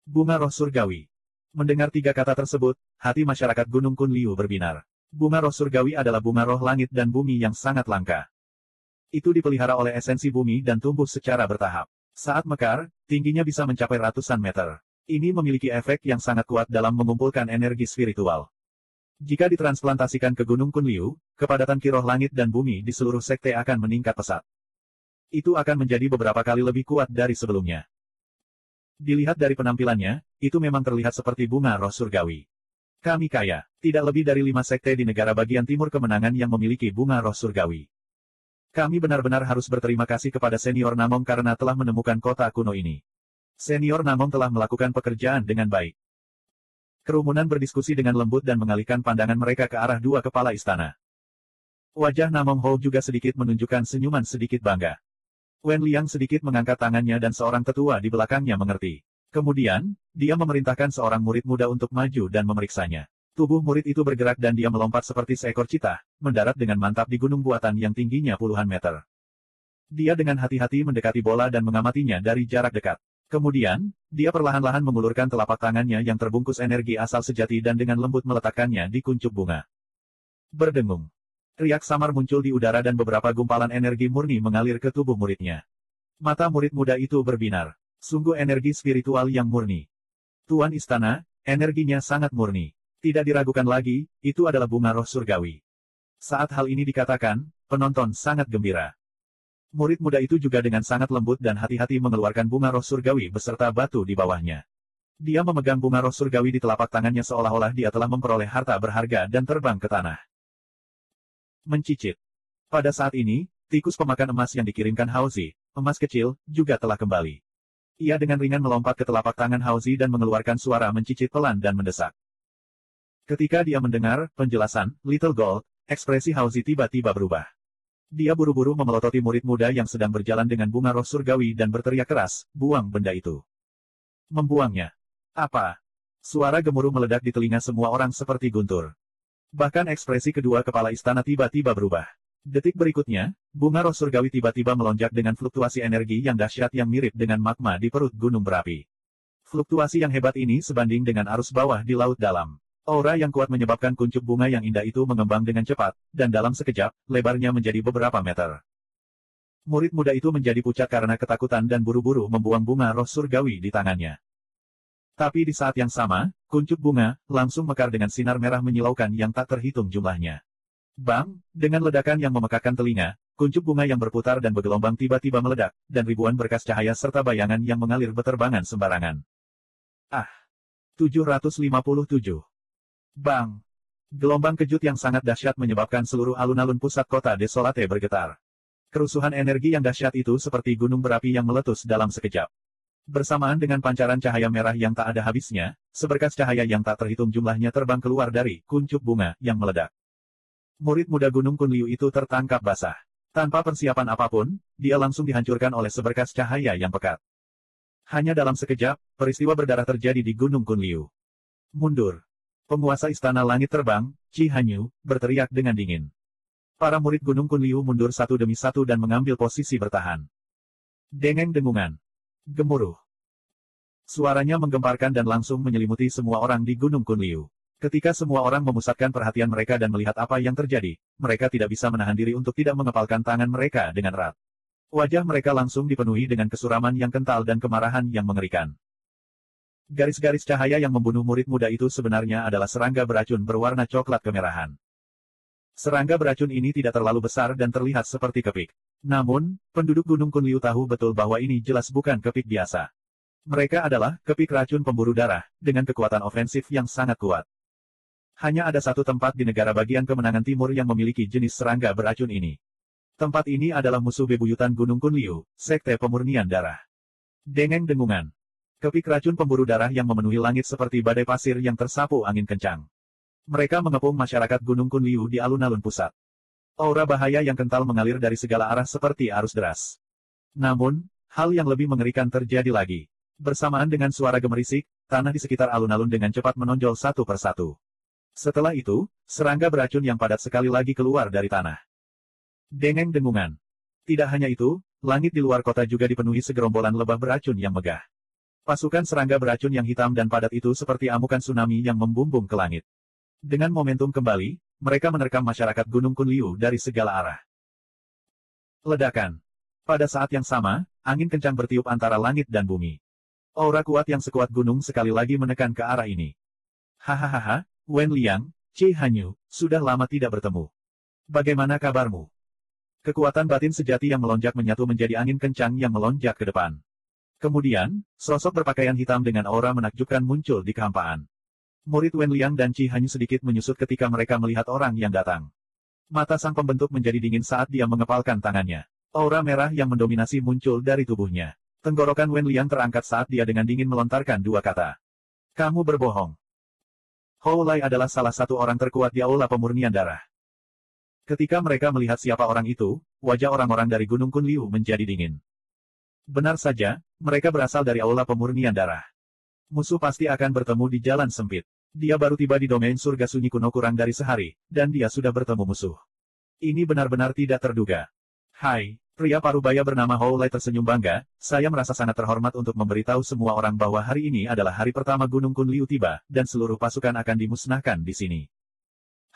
bunga roh surgawi. Mendengar 3 kata tersebut, hati masyarakat Gunung Kunliu berbinar. Bunga roh surgawi adalah bunga roh langit dan bumi yang sangat langka. Itu dipelihara oleh esensi bumi dan tumbuh secara bertahap. Saat mekar, tingginya bisa mencapai ratusan meter. Ini memiliki efek yang sangat kuat dalam mengumpulkan energi spiritual. Jika ditransplantasikan ke Gunung Kunliu, kepadatan ki roh langit dan bumi di seluruh sekte akan meningkat pesat. Itu akan menjadi beberapa kali lebih kuat dari sebelumnya. Dilihat dari penampilannya, itu memang terlihat seperti bunga roh surgawi. Kami kaya, tidak lebih dari 5 sekte di negara bagian timur kemenangan yang memiliki bunga roh surgawi. Kami benar-benar harus berterima kasih kepada Senior Namong karena telah menemukan kota kuno ini. Senior Namong telah melakukan pekerjaan dengan baik. Kerumunan berdiskusi dengan lembut dan mengalihkan pandangan mereka ke arah 2 kepala istana. Wajah Namong Ho juga sedikit menunjukkan senyuman sedikit bangga. Wen Liang sedikit mengangkat tangannya dan seorang tetua di belakangnya mengerti. Kemudian, dia memerintahkan seorang murid muda untuk maju dan memeriksanya. Tubuh murid itu bergerak dan dia melompat seperti seekor citah, mendarat dengan mantap di gunung buatan yang tingginya puluhan meter. Dia dengan hati-hati mendekati bola dan mengamatinya dari jarak dekat. Kemudian, dia perlahan-lahan mengulurkan telapak tangannya yang terbungkus energi asal sejati dan dengan lembut meletakkannya di kuncup bunga. Berdengung. Riak samar muncul di udara dan beberapa gumpalan energi murni mengalir ke tubuh muridnya. Mata murid muda itu berbinar. Sungguh energi spiritual yang murni. Tuan istana, energinya sangat murni. Tidak diragukan lagi, itu adalah bunga roh surgawi. Saat hal ini dikatakan, penonton sangat gembira. Murid muda itu juga dengan sangat lembut dan hati-hati mengeluarkan bunga roh surgawi beserta batu di bawahnya. Dia memegang bunga roh surgawi di telapak tangannya seolah-olah dia telah memperoleh harta berharga dan terbang ke tanah. Mencicit. Pada saat ini, tikus pemakan emas yang dikirimkan Hao Zi, emas kecil, juga telah kembali. Ia dengan ringan melompat ke telapak tangan Hao Zi dan mengeluarkan suara mencicit pelan dan mendesak. Ketika dia mendengar penjelasan Little Gold, ekspresi Hao Zi tiba-tiba berubah. Dia buru-buru memelototi murid muda yang sedang berjalan dengan bunga roh surgawi dan berteriak keras, buang benda itu. Membuangnya. Apa? Suara gemuruh meledak di telinga semua orang seperti guntur. Bahkan ekspresi kedua kepala istana tiba-tiba berubah. Detik berikutnya, bunga roh surgawi tiba-tiba melonjak dengan fluktuasi energi yang dahsyat yang mirip dengan magma di perut gunung berapi. Fluktuasi yang hebat ini sebanding dengan arus bawah di laut dalam. Aura yang kuat menyebabkan kuncup bunga yang indah itu mengembang dengan cepat, dan dalam sekejap, lebarnya menjadi beberapa meter. Murid muda itu menjadi pucat karena ketakutan dan buru-buru membuang bunga roh surgawi di tangannya. Tapi di saat yang sama, kuncup bunga langsung mekar dengan sinar merah menyilaukan yang tak terhitung jumlahnya. Bang, dengan ledakan yang memekakan telinga, kuncup bunga yang berputar dan bergelombang tiba-tiba meledak, dan ribuan berkas cahaya serta bayangan yang mengalir beterbangan sembarangan. Ah! 757. Bang! Gelombang kejut yang sangat dahsyat menyebabkan seluruh alun-alun pusat kota Desolate bergetar. Kerusuhan energi yang dahsyat itu seperti gunung berapi yang meletus dalam sekejap. Bersamaan dengan pancaran cahaya merah yang tak ada habisnya, seberkas cahaya yang tak terhitung jumlahnya terbang keluar dari kuncup bunga yang meledak. Murid muda Gunung Kunliu itu tertangkap basah. Tanpa persiapan apapun, dia langsung dihancurkan oleh seberkas cahaya yang pekat. Hanya dalam sekejap, peristiwa berdarah terjadi di Gunung Kunliu. Mundur! Penguasa Istana Langit Terbang, Qi Hanyu, berteriak dengan dingin. Para murid Gunung Kunliu mundur satu demi satu dan mengambil posisi bertahan. Dengeng dengungan. Gemuruh. Suaranya menggemparkan dan langsung menyelimuti semua orang di Gunung Kunliu. Ketika semua orang memusatkan perhatian mereka dan melihat apa yang terjadi, mereka tidak bisa menahan diri untuk tidak mengepalkan tangan mereka dengan erat. Wajah mereka langsung dipenuhi dengan kesuraman yang kental dan kemarahan yang mengerikan. Garis-garis cahaya yang membunuh murid muda itu sebenarnya adalah serangga beracun berwarna coklat kemerahan. Serangga beracun ini tidak terlalu besar dan terlihat seperti kepik. Namun, penduduk Gunung Kunliu tahu betul bahwa ini jelas bukan kepik biasa. Mereka adalah kepik racun pemburu darah, dengan kekuatan ofensif yang sangat kuat. Hanya ada satu tempat di negara bagian kemenangan timur yang memiliki jenis serangga beracun ini. Tempat ini adalah musuh bebuyutan Gunung Kunliu, Sekte Pemurnian Darah. Dengeng dengungan. Kepik racun pemburu darah yang memenuhi langit seperti badai pasir yang tersapu angin kencang. Mereka mengepung masyarakat Gunung Kunliu di alun-alun pusat. Aura bahaya yang kental mengalir dari segala arah seperti arus deras. Namun, hal yang lebih mengerikan terjadi lagi. Bersamaan dengan suara gemerisik, tanah di sekitar alun-alun dengan cepat menonjol satu persatu. Setelah itu, serangga beracun yang padat sekali lagi keluar dari tanah. Dengeng dengungan. Tidak hanya itu, langit di luar kota juga dipenuhi segerombolan lebah beracun yang megah. Pasukan serangga beracun yang hitam dan padat itu seperti amukan tsunami yang membumbung ke langit. Dengan momentum kembali, mereka menerkam masyarakat Gunung Kunliu dari segala arah. Ledakan. Pada saat yang sama, angin kencang bertiup antara langit dan bumi. Aura kuat yang sekuat gunung sekali lagi menekan ke arah ini. Hahaha, Wen Liang, Qi Hanyu, sudah lama tidak bertemu. Bagaimana kabarmu? Kekuatan batin sejati yang melonjak menyatu menjadi angin kencang yang melonjak ke depan. Kemudian, sosok berpakaian hitam dengan aura menakjubkan muncul di kehampaan. Murid Wen Liang dan Qi Hanyu sedikit menyusut ketika mereka melihat orang yang datang. Mata sang pembentuk menjadi dingin saat dia mengepalkan tangannya. Aura merah yang mendominasi muncul dari tubuhnya. Tenggorokan Wen Liang terangkat saat dia dengan dingin melontarkan dua kata. Kamu berbohong. Hou Lai adalah salah satu orang terkuat di Aula Pemurnian Darah. Ketika mereka melihat siapa orang itu, wajah orang-orang dari Gunung Kunliu menjadi dingin. Benar saja, mereka berasal dari Aula Pemurnian Darah. Musuh pasti akan bertemu di jalan sempit. Dia baru tiba di domain surga sunyi kuno kurang dari sehari, dan dia sudah bertemu musuh. Ini benar-benar tidak terduga. Hai, pria parubaya bernama Hou Lai tersenyum bangga, saya merasa sangat terhormat untuk memberitahu semua orang bahwa hari ini adalah hari pertama Gunung Kunliu tiba, dan seluruh pasukan akan dimusnahkan di sini.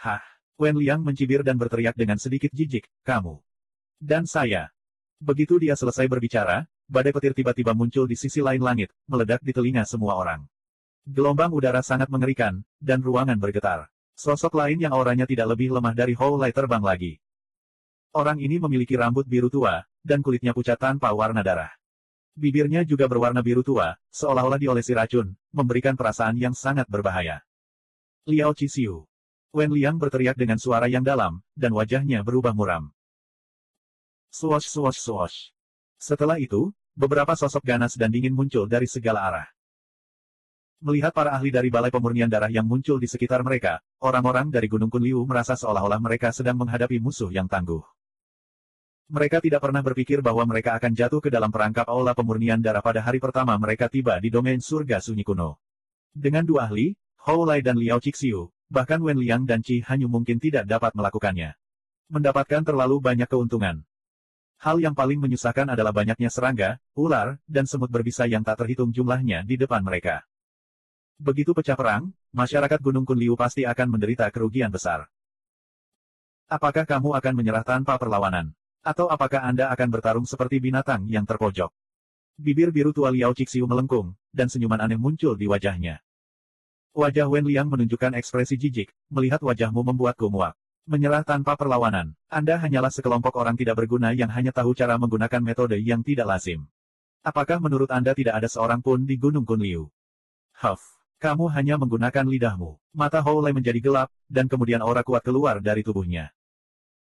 Hah, Wen Liang mencibir dan berteriak dengan sedikit jijik, kamu. Dan saya. Begitu dia selesai berbicara, badai petir tiba-tiba muncul di sisi lain langit, meledak di telinga semua orang. Gelombang udara sangat mengerikan, dan ruangan bergetar. Sosok lain yang auranya tidak lebih lemah dari Hou Lai terbang lagi. Orang ini memiliki rambut biru tua, dan kulitnya pucat tanpa warna darah. Bibirnya juga berwarna biru tua, seolah-olah diolesi racun, memberikan perasaan yang sangat berbahaya. Liao Qixu. Wen Liang berteriak dengan suara yang dalam, dan wajahnya berubah muram. Swosh swosh swosh. Setelah itu, beberapa sosok ganas dan dingin muncul dari segala arah. Melihat para ahli dari Balai Pemurnian Darah yang muncul di sekitar mereka, orang-orang dari Gunung Kunliu merasa seolah-olah mereka sedang menghadapi musuh yang tangguh. Mereka tidak pernah berpikir bahwa mereka akan jatuh ke dalam perangkap Aula Pemurnian Darah pada hari pertama mereka tiba di domain surga sunyi kuno. Dengan dua ahli, Hou Lai dan Liao Qixu, bahkan Wen Liang dan Qi Hanyu mungkin tidak dapat melakukannya. Mendapatkan terlalu banyak keuntungan. Hal yang paling menyusahkan adalah banyaknya serangga, ular, dan semut berbisa yang tak terhitung jumlahnya di depan mereka. Begitu pecah perang, masyarakat Gunung Kunliu pasti akan menderita kerugian besar. Apakah kamu akan menyerah tanpa perlawanan? Atau apakah Anda akan bertarung seperti binatang yang terpojok? Bibir biru tua Liao Qixu melengkung, dan senyuman aneh muncul di wajahnya. Wajah Wen Liang menunjukkan ekspresi jijik, melihat wajahmu membuatku muak. Menyerah tanpa perlawanan. Anda hanyalah sekelompok orang tidak berguna yang hanya tahu cara menggunakan metode yang tidak lazim. Apakah menurut Anda tidak ada seorang pun di Gunung Kunliu? Huff. Kamu hanya menggunakan lidahmu. Mata Hou Lei menjadi gelap, dan kemudian aura kuat keluar dari tubuhnya.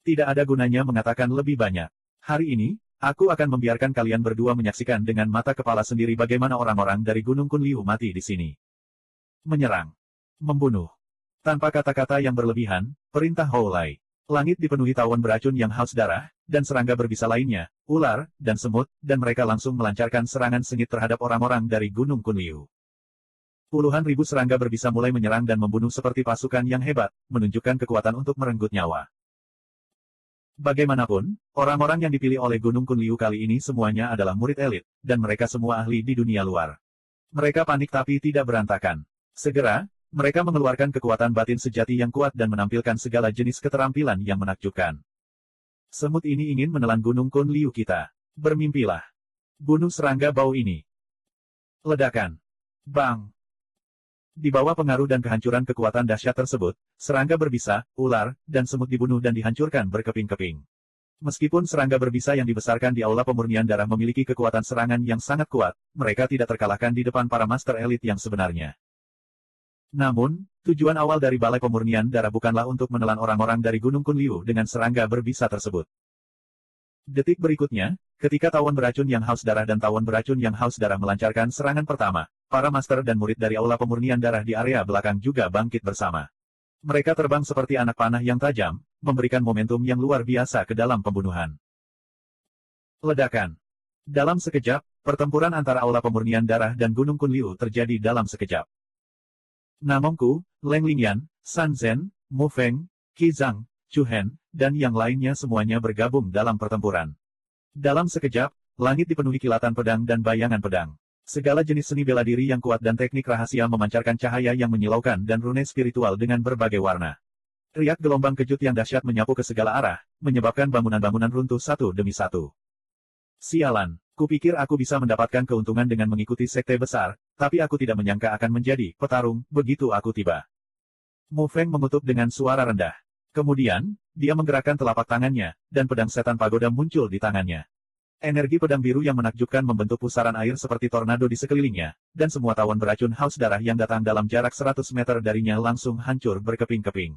Tidak ada gunanya mengatakan lebih banyak. Hari ini, aku akan membiarkan kalian berdua menyaksikan dengan mata kepala sendiri bagaimana orang-orang dari Gunung Kunliu mati di sini. Menyerang. Membunuh. Tanpa kata-kata yang berlebihan, perintah Hou Lei. Langit dipenuhi tawon beracun yang haus darah, dan serangga berbisa lainnya, ular, dan semut, dan mereka langsung melancarkan serangan sengit terhadap orang-orang dari Gunung Kunliu. Puluhan ribu serangga berbisa mulai menyerang dan membunuh seperti pasukan yang hebat, menunjukkan kekuatan untuk merenggut nyawa. Bagaimanapun, orang-orang yang dipilih oleh Gunung Kunliu kali ini semuanya adalah murid elit, dan mereka semua ahli di dunia luar. Mereka panik tapi tidak berantakan. Segera, mereka mengeluarkan kekuatan batin sejati yang kuat dan menampilkan segala jenis keterampilan yang menakjubkan. Semut ini ingin menelan Gunung Kunliu kita. Bermimpilah. Bunuh serangga bau ini. Ledakan. Bang. Di bawah pengaruh dan kehancuran kekuatan dahsyat tersebut, serangga berbisa, ular, dan semut dibunuh dan dihancurkan berkeping-keping. Meskipun serangga berbisa yang dibesarkan di aula pemurnian darah memiliki kekuatan serangan yang sangat kuat, mereka tidak terkalahkan di depan para master elit yang sebenarnya. Namun, tujuan awal dari Balai Pemurnian Darah bukanlah untuk menelan orang-orang dari Gunung Kunliu dengan serangga berbisa tersebut. Detik berikutnya, ketika tawon beracun yang haus darah dan tawon beracun yang haus darah melancarkan serangan pertama, para master dan murid dari Aula Pemurnian Darah di area belakang juga bangkit bersama. Mereka terbang seperti anak panah yang tajam, memberikan momentum yang luar biasa ke dalam pembunuhan. Ledakan. Dalam sekejap, pertempuran antara Aula Pemurnian Darah dan Gunung Kunliu terjadi dalam sekejap. Namongku, Leng Lingyan, San Zhen, Mu Feng, Qi Zhang, Chu Hen, dan yang lainnya semuanya bergabung dalam pertempuran. Dalam sekejap, langit dipenuhi kilatan pedang dan bayangan pedang. Segala jenis seni bela diri yang kuat dan teknik rahasia memancarkan cahaya yang menyilaukan dan rune spiritual dengan berbagai warna. Riak gelombang kejut yang dahsyat menyapu ke segala arah, menyebabkan bangunan-bangunan runtuh satu demi satu. Sialan, kupikir aku bisa mendapatkan keuntungan dengan mengikuti sekte besar, tapi aku tidak menyangka akan menjadi petarung begitu aku tiba. Mu Feng mengutuk dengan suara rendah. Kemudian, dia menggerakkan telapak tangannya, dan pedang setan pagoda muncul di tangannya. Energi pedang biru yang menakjubkan membentuk pusaran air seperti tornado di sekelilingnya, dan semua tawon beracun haus darah yang datang dalam jarak 100 meter darinya langsung hancur berkeping-keping.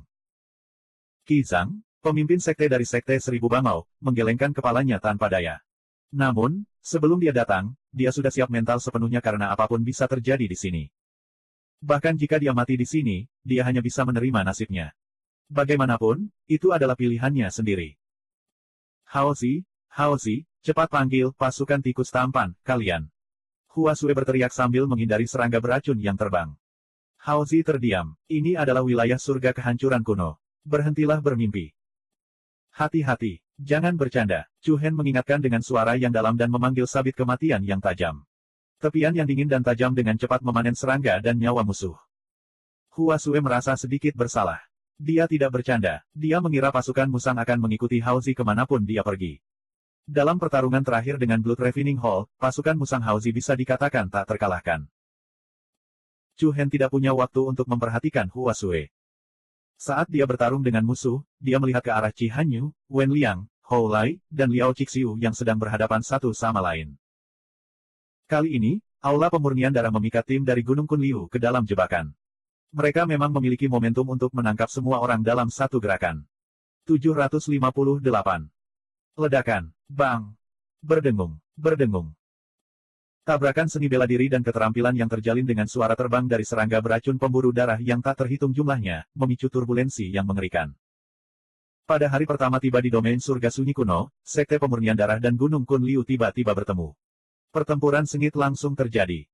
Qi Zhang, pemimpin sekte dari Sekte Seribu Bangau, menggelengkan kepalanya tanpa daya. Namun, sebelum dia datang, dia sudah siap mental sepenuhnya karena apapun bisa terjadi di sini. Bahkan jika dia mati di sini, dia hanya bisa menerima nasibnya. Bagaimanapun, itu adalah pilihannya sendiri. Haozi, cepat panggil pasukan tikus tampan, kalian. Hua Sui berteriak sambil menghindari serangga beracun yang terbang. Haozi terdiam. Ini adalah wilayah surga kehancuran kuno. Berhentilah bermimpi. Hati-hati, jangan bercanda. Chu Hen mengingatkan dengan suara yang dalam dan memanggil sabit kematian yang tajam. Tepian yang dingin dan tajam dengan cepat memanen serangga dan nyawa musuh. Hua Sui merasa sedikit bersalah. Dia tidak bercanda, dia mengira pasukan Musang akan mengikuti Haozi kemanapun dia pergi. Dalam pertarungan terakhir dengan Blood Ravening Hall, pasukan Musang Haozi bisa dikatakan tak terkalahkan. Chu Hen tidak punya waktu untuk memperhatikan Hua Sui. Saat dia bertarung dengan musuh, dia melihat ke arah Qi Hanyu, Wen Liang, Hou Lei, dan Liao Qixiu yang sedang berhadapan satu sama lain. Kali ini, Aula Pemurnian Darah memikat tim dari Gunung Kunliu ke dalam jebakan. Mereka memang memiliki momentum untuk menangkap semua orang dalam satu gerakan. 758. Ledakan. Bang. Berdengung. Tabrakan seni bela diri dan keterampilan yang terjalin dengan suara terbang dari serangga beracun pemburu darah yang tak terhitung jumlahnya, memicu turbulensi yang mengerikan. Pada hari pertama tiba di domain surga sunyi kuno, Sekte Pemurnian Darah dan Gunung Kunliu tiba-tiba bertemu. Pertempuran sengit langsung terjadi.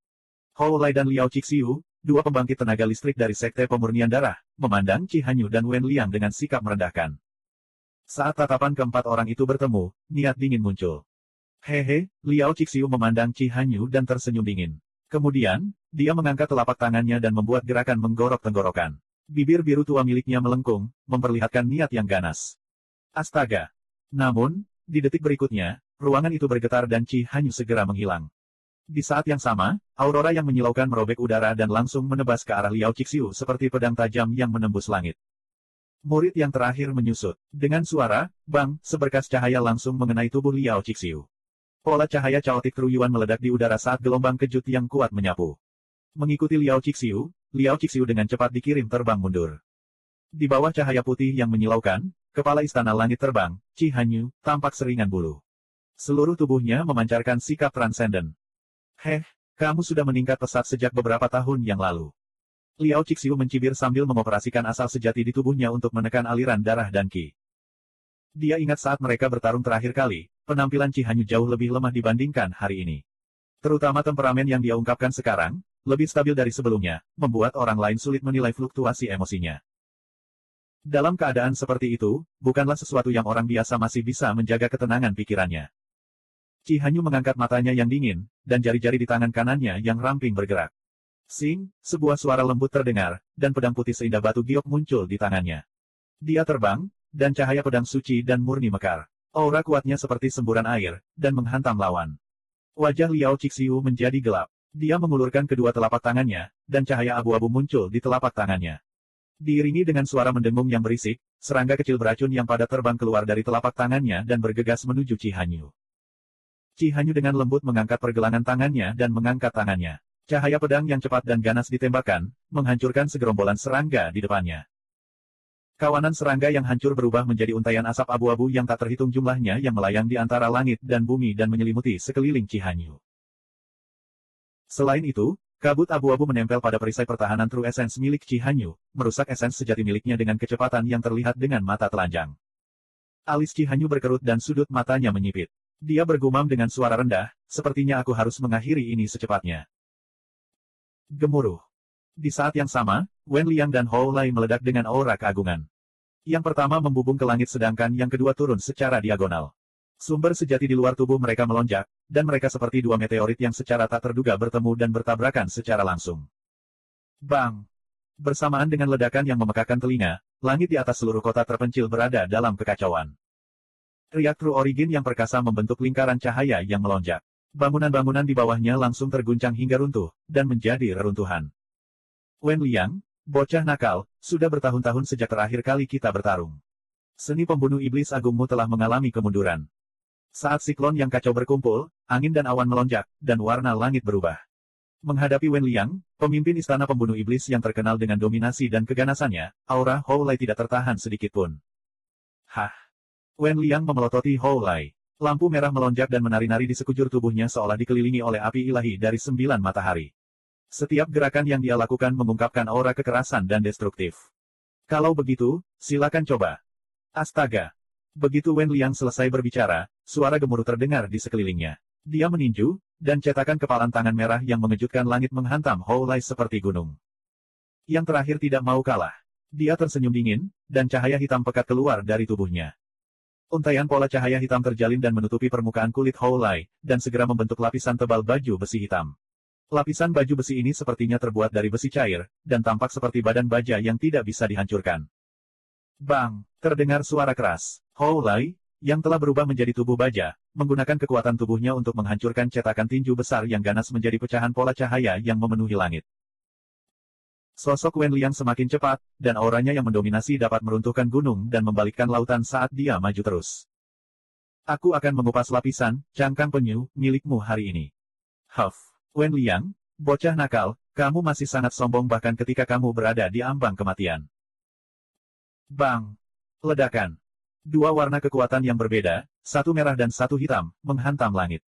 Hou Lei dan Liao Qixiu, dua pembangkit tenaga listrik dari Sekte Pemurnian Darah, memandang Qi Hanyu dan Wen Liang dengan sikap merendahkan. Saat tatapan keempat orang itu bertemu, niat dingin muncul. Hehe, Liao Qixiu memandang Qi Hanyu dan tersenyum dingin. Kemudian, dia mengangkat telapak tangannya dan membuat gerakan menggorok tenggorokan. Bibir biru tua miliknya melengkung, memperlihatkan niat yang ganas. Astaga! Namun, di detik berikutnya, ruangan itu bergetar dan Qi Hanyu segera menghilang. Di saat yang sama, aurora yang menyilaukan merobek udara dan langsung menebas ke arah Liao Qixiu seperti pedang tajam yang menembus langit. Murid yang terakhir menyusut. Dengan suara, bang, seberkas cahaya langsung mengenai tubuh Liao Qixiu. Pola cahaya caotik Truyuan meledak di udara saat gelombang kejut yang kuat menyapu. Mengikuti Liao Qixiu dengan cepat dikirim terbang mundur. Di bawah cahaya putih yang menyilaukan, kepala istana langit terbang, Qi Hanyu, tampak seringan bulu. Seluruh tubuhnya memancarkan sikap transenden. Kamu sudah meningkat pesat sejak beberapa tahun yang lalu. Liao Qixiu mencibir sambil mengoperasikan asal sejati di tubuhnya untuk menekan aliran darah dan qi. Dia ingat saat mereka bertarung terakhir kali, penampilan Qi Hanyu jauh lebih lemah dibandingkan hari ini. Terutama temperamen yang dia ungkapkan sekarang, lebih stabil dari sebelumnya, membuat orang lain sulit menilai fluktuasi emosinya. Dalam keadaan seperti itu, bukanlah sesuatu yang orang biasa masih bisa menjaga ketenangan pikirannya. Qi Hanyu mengangkat matanya yang dingin, dan jari-jari di tangan kanannya yang ramping bergerak. Sing, sebuah suara lembut terdengar, dan pedang putih seindah batu giok muncul di tangannya. Dia terbang, dan cahaya pedang suci dan murni mekar. Aura kuatnya seperti semburan air, dan menghantam lawan. Wajah Liao Qixiu menjadi gelap. Dia mengulurkan kedua telapak tangannya, dan cahaya abu-abu muncul di telapak tangannya. Diiringi dengan suara mendengung yang berisik, serangga kecil beracun yang padat terbang keluar dari telapak tangannya dan bergegas menuju Qi Hanyu. Qi Hanyu dengan lembut mengangkat pergelangan tangannya dan mengangkat tangannya. Cahaya pedang yang cepat dan ganas ditembakkan, menghancurkan segerombolan serangga di depannya. Kawanan serangga yang hancur berubah menjadi untaian asap abu-abu yang tak terhitung jumlahnya yang melayang di antara langit dan bumi dan menyelimuti sekeliling Qi Hanyu. Selain itu, kabut abu-abu menempel pada perisai pertahanan True Essence milik Qi Hanyu, merusak esens sejati miliknya dengan kecepatan yang terlihat dengan mata telanjang. Alis Qi Hanyu berkerut dan sudut matanya menyipit. Dia bergumam dengan suara rendah, sepertinya aku harus mengakhiri ini secepatnya. Gemuruh. Di saat yang sama, Wen Liang dan Hou Lai meledak dengan aura keagungan. Yang pertama membubung ke langit sedangkan yang kedua turun secara diagonal. Sumber sejati di luar tubuh mereka melonjak, dan mereka seperti dua meteorit yang secara tak terduga bertemu dan bertabrakan secara langsung. Bang! Bersamaan dengan ledakan yang memekakan telinga, langit di atas seluruh kota terpencil berada dalam kekacauan. Riak True Origin yang perkasa membentuk lingkaran cahaya yang melonjak. Bangunan-bangunan di bawahnya langsung terguncang hingga runtuh, dan menjadi reruntuhan. Wen Liang, bocah nakal, sudah bertahun-tahun sejak terakhir kali kita bertarung. Seni pembunuh iblis agungmu telah mengalami kemunduran. Saat siklon yang kacau berkumpul, angin dan awan melonjak, dan warna langit berubah. Menghadapi Wen Liang, pemimpin istana pembunuh iblis yang terkenal dengan dominasi dan keganasannya, aura Hou Lai tidak tertahan sedikitpun. Wen Liang memelototi Hou Lai. Lampu merah melonjak dan menari-nari di sekujur tubuhnya seolah dikelilingi oleh api ilahi dari 9 matahari. Setiap gerakan yang dia lakukan mengungkapkan aura kekerasan dan destruktif. Kalau begitu, silakan coba. Astaga! Begitu Wen Liang selesai berbicara, suara gemuruh terdengar di sekelilingnya. Dia meninju, dan cetakan kepalan tangan merah yang mengejutkan langit menghantam Hou Lai seperti gunung. Yang terakhir tidak mau kalah. Dia tersenyum dingin, dan cahaya hitam pekat keluar dari tubuhnya. Untaian pola cahaya hitam terjalin dan menutupi permukaan kulit Hou Lai, dan segera membentuk lapisan tebal baju besi hitam. Lapisan baju besi ini sepertinya terbuat dari besi cair, dan tampak seperti badan baja yang tidak bisa dihancurkan. Bang! Terdengar suara keras. Hou Lai, yang telah berubah menjadi tubuh baja, menggunakan kekuatan tubuhnya untuk menghancurkan cetakan tinju besar yang ganas menjadi pecahan pola cahaya yang memenuhi langit. Sosok Wen Liang semakin cepat, dan auranya yang mendominasi dapat meruntuhkan gunung dan membalikkan lautan saat dia maju terus. Aku akan mengupas lapisan, cangkang penyu, milikmu hari ini. Wen Liang, bocah nakal, kamu masih sangat sombong bahkan ketika kamu berada di ambang kematian. Bang! Ledakan. Dua warna kekuatan yang berbeda, satu merah dan satu hitam, menghantam langit.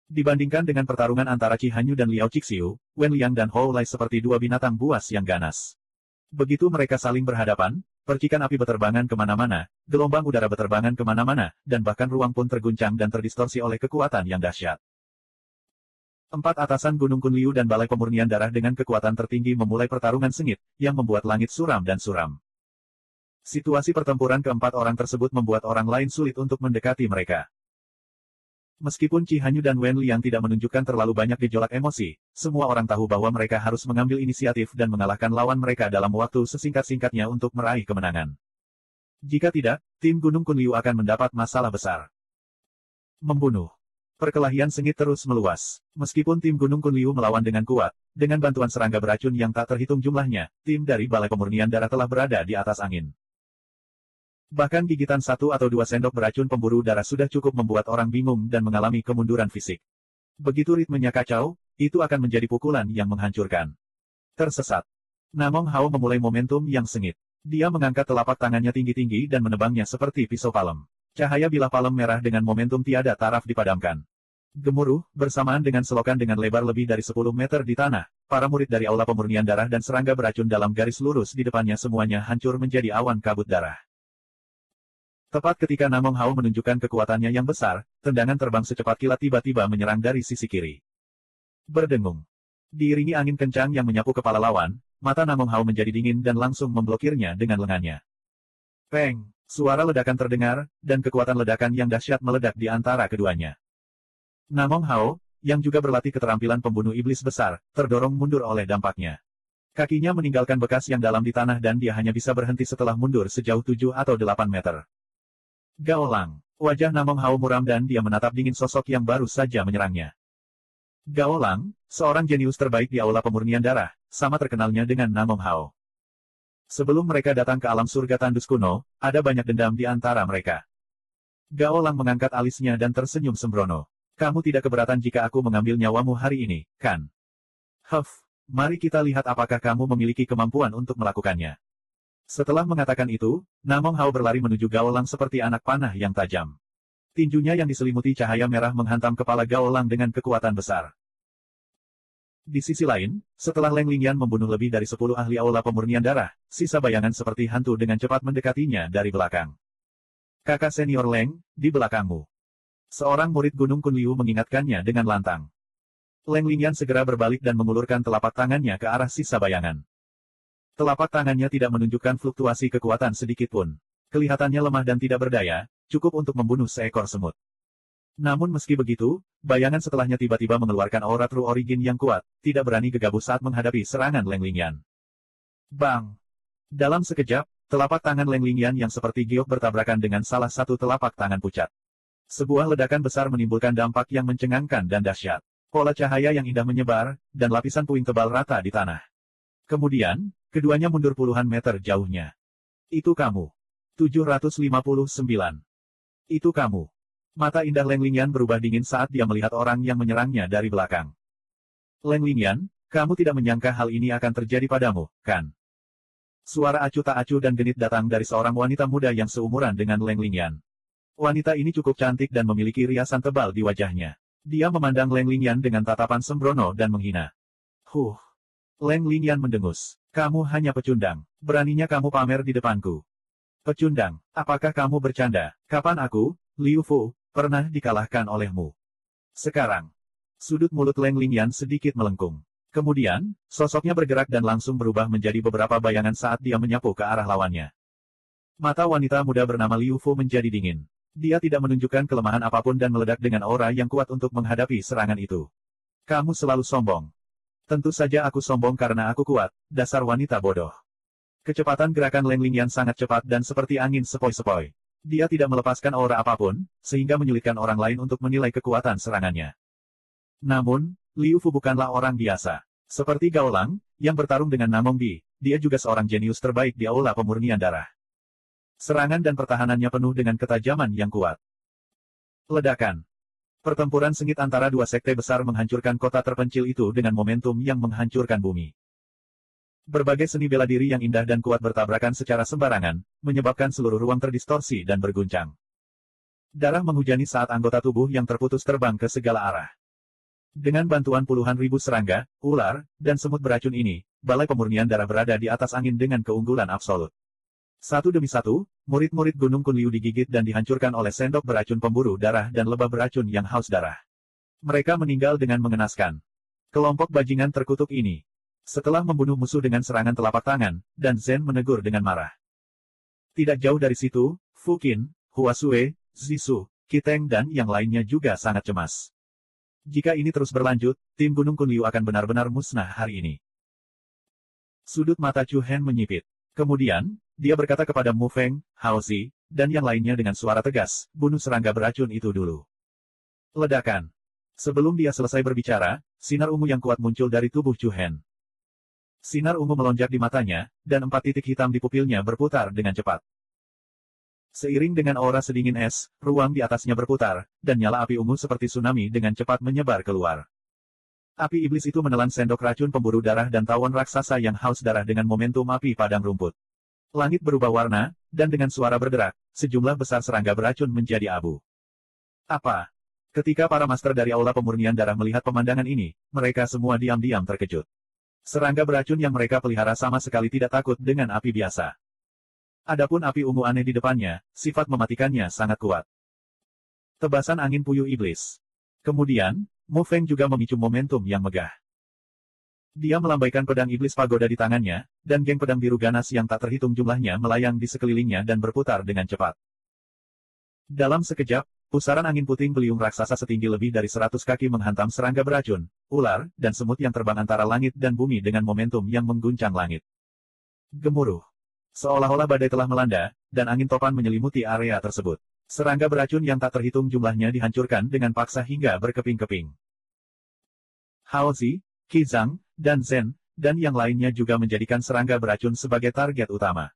Dibandingkan dengan pertarungan antara Qi Hanyu dan Liao Qixiu, Wen Liang dan Hou Lai seperti dua binatang buas yang ganas. Begitu mereka saling berhadapan, percikan api beterbangan kemana-mana, gelombang udara beterbangan kemana-mana, dan bahkan ruang pun terguncang dan terdistorsi oleh kekuatan yang dahsyat. Empat atasan Gunung Kunliu dan Balai Pemurnian Darah dengan kekuatan tertinggi memulai pertarungan sengit, yang membuat langit suram dan suram. Situasi pertempuran keempat orang tersebut membuat orang lain sulit untuk mendekati mereka. Meskipun Qi Hanyu dan Wen Liang tidak menunjukkan terlalu banyak gejolak emosi, semua orang tahu bahwa mereka harus mengambil inisiatif dan mengalahkan lawan mereka dalam waktu sesingkat-singkatnya untuk meraih kemenangan. Jika tidak, tim Gunung Kunliu akan mendapat masalah besar. Membunuh. Perkelahian sengit terus meluas. Meskipun tim Gunung Kunliu melawan dengan kuat, dengan bantuan serangga beracun yang tak terhitung jumlahnya, tim dari Balai Pemurnian Darah telah berada di atas angin. Bahkan gigitan 1 atau 2 sendok beracun pemburu darah sudah cukup membuat orang bingung dan mengalami kemunduran fisik. Begitu ritmenya kacau, itu akan menjadi pukulan yang menghancurkan. Tersesat. Namong Hao memulai momentum yang sengit. Dia mengangkat telapak tangannya tinggi-tinggi dan menebangnya seperti pisau palem. Cahaya bilah palem merah dengan momentum tiada taraf dipadamkan. Gemuruh, bersamaan dengan selokan dengan lebar lebih dari 10 meter di tanah, para murid dari aula pemurnian darah dan serangga beracun dalam garis lurus di depannya semuanya hancur menjadi awan kabut darah. Tepat ketika Namong Hao menunjukkan kekuatannya yang besar, tendangan terbang secepat kilat tiba-tiba menyerang dari sisi kiri. Berdengung. Diiringi angin kencang yang menyapu kepala lawan, mata Namong Hao menjadi dingin dan langsung memblokirnya dengan lengannya. Peng! Suara ledakan terdengar, dan kekuatan ledakan yang dahsyat meledak di antara keduanya. Namong Hao, yang juga berlatih keterampilan pembunuh iblis besar, terdorong mundur oleh dampaknya. Kakinya meninggalkan bekas yang dalam di tanah dan dia hanya bisa berhenti setelah mundur sejauh 7 atau 8 meter. Gao Lang. Wajah Namong Hao muram dan dia menatap dingin sosok yang baru saja menyerangnya. Gao Lang, seorang jenius terbaik di aula pemurnian darah, sama terkenalnya dengan Namong Hao. Sebelum mereka datang ke alam surga tandus kuno, ada banyak dendam di antara mereka. Gao Lang mengangkat alisnya dan tersenyum sembrono. Kamu tidak keberatan jika aku mengambil nyawamu hari ini, kan? Huff, mari kita lihat apakah kamu memiliki kemampuan untuk melakukannya. Setelah mengatakan itu, Namong Hao berlari menuju Gao Lang seperti anak panah yang tajam. Tinjunya yang diselimuti cahaya merah menghantam kepala Gao Lang dengan kekuatan besar. Di sisi lain, setelah Leng Lingyan membunuh lebih dari 10 ahli aula pemurnian darah, sisa bayangan seperti hantu dengan cepat mendekatinya dari belakang. Kakak senior Leng, di belakangmu. Seorang murid Gunung Kunliu mengingatkannya dengan lantang. Leng Lingyan segera berbalik dan mengulurkan telapak tangannya ke arah sisa bayangan. Telapak tangannya tidak menunjukkan fluktuasi kekuatan sedikit pun. Kelihatannya lemah dan tidak berdaya, cukup untuk membunuh seekor semut. Namun meski begitu, bayangan setelahnya tiba-tiba mengeluarkan aura True Origin yang kuat, tidak berani gegabah saat menghadapi serangan Leng Lingyan. Bang! Dalam sekejap, telapak tangan Leng Lingyan yang seperti giok bertabrakan dengan salah satu telapak tangan pucat. Sebuah ledakan besar menimbulkan dampak yang mencengangkan dan dahsyat. Pola cahaya yang indah menyebar, dan lapisan puing tebal rata di tanah. Kemudian, keduanya mundur puluhan meter jauhnya. Itu kamu. 759. Itu kamu. Mata indah Leng Lingyan berubah dingin saat dia melihat orang yang menyerangnya dari belakang. Leng Lingyan, kamu tidak menyangka hal ini akan terjadi padamu, kan? Suara acuh tak acuh dan genit datang dari seorang wanita muda yang seumuran dengan Leng Lingyan. Wanita ini cukup cantik dan memiliki riasan tebal di wajahnya. Dia memandang Leng Lingyan dengan tatapan sembrono dan menghina. Leng Lingyan mendengus. Kamu hanya pecundang. Beraninya kamu pamer di depanku. Pecundang, apakah kamu bercanda? Kapan aku, Liu Fu, pernah dikalahkan olehmu? Sekarang. Sudut mulut Leng Lingyan sedikit melengkung. Kemudian, sosoknya bergerak dan langsung berubah menjadi beberapa bayangan saat dia menyapu ke arah lawannya. Mata wanita muda bernama Liu Fu menjadi dingin. Dia tidak menunjukkan kelemahan apapun dan meledak dengan aura yang kuat untuk menghadapi serangan itu. Kamu selalu sombong. Tentu saja aku sombong karena aku kuat, dasar wanita bodoh. Kecepatan gerakan Leng Lingyan sangat cepat dan seperti angin sepoi-sepoi. Dia tidak melepaskan aura apapun, sehingga menyulitkan orang lain untuk menilai kekuatan serangannya. Namun, Liu Fu bukanlah orang biasa. Seperti Gao Lang, yang bertarung dengan Namong Bi, dia juga seorang jenius terbaik di aula pemurnian darah. Serangan dan pertahanannya penuh dengan ketajaman yang kuat. Ledakan. Pertempuran sengit antara dua sekte besar menghancurkan kota terpencil itu dengan momentum yang menghancurkan bumi. Berbagai seni bela diri yang indah dan kuat bertabrakan secara sembarangan, menyebabkan seluruh ruang terdistorsi dan berguncang. Darah menghujani saat anggota tubuh yang terputus terbang ke segala arah. Dengan bantuan puluhan ribu serangga, ular, dan semut beracun ini, balai pemurnian darah berada di atas angin dengan keunggulan absolut. Satu demi satu, murid-murid Gunung Kunliu digigit dan dihancurkan oleh sendok beracun pemburu darah dan lebah beracun yang haus darah. Mereka meninggal dengan mengenaskan. Kelompok bajingan terkutuk ini. Setelah membunuh musuh dengan serangan telapak tangan, dan Zen menegur dengan marah. Tidak jauh dari situ, Fu Qin, Hua Sui, Zisu, Kiteng dan yang lainnya juga sangat cemas. Jika ini terus berlanjut, tim Gunung Kunliu akan benar-benar musnah hari ini. Sudut mata Chu Hen menyipit. Kemudian, dia berkata kepada Mu Feng, Hao Zi, dan yang lainnya dengan suara tegas, bunuh serangga beracun itu dulu. Ledakan. Sebelum dia selesai berbicara, sinar ungu yang kuat muncul dari tubuh Chu Hen. Sinar ungu melonjak di matanya, dan 4 titik hitam di pupilnya berputar dengan cepat. Seiring dengan aura sedingin es, ruang di atasnya berputar, dan nyala api ungu seperti tsunami dengan cepat menyebar keluar. Api iblis itu menelan sendok racun pemburu darah dan tawon raksasa yang haus darah dengan momentum api padang rumput. Langit berubah warna, dan dengan suara berderak, sejumlah besar serangga beracun menjadi abu. Apa? Ketika para master dari Aula Pemurnian Darah melihat pemandangan ini, mereka semua diam-diam terkejut. Serangga beracun yang mereka pelihara sama sekali tidak takut dengan api biasa. Adapun api ungu aneh di depannya, sifat mematikannya sangat kuat. Tebasan angin puyuh iblis. Kemudian, Mu Feng juga memicu momentum yang megah. Dia melambaikan pedang iblis pagoda di tangannya, dan geng pedang biru ganas yang tak terhitung jumlahnya melayang di sekelilingnya dan berputar dengan cepat. Dalam sekejap, pusaran angin puting beliung raksasa setinggi lebih dari 100 kaki menghantam serangga beracun, ular, dan semut yang terbang antara langit dan bumi dengan momentum yang mengguncang langit. Gemuruh. Seolah-olah badai telah melanda, dan angin topan menyelimuti area tersebut. Serangga beracun yang tak terhitung jumlahnya dihancurkan dengan paksa hingga berkeping-keping. Hao Zi, Qi Zhang, dan Zhen, dan yang lainnya juga menjadikan serangga beracun sebagai target utama.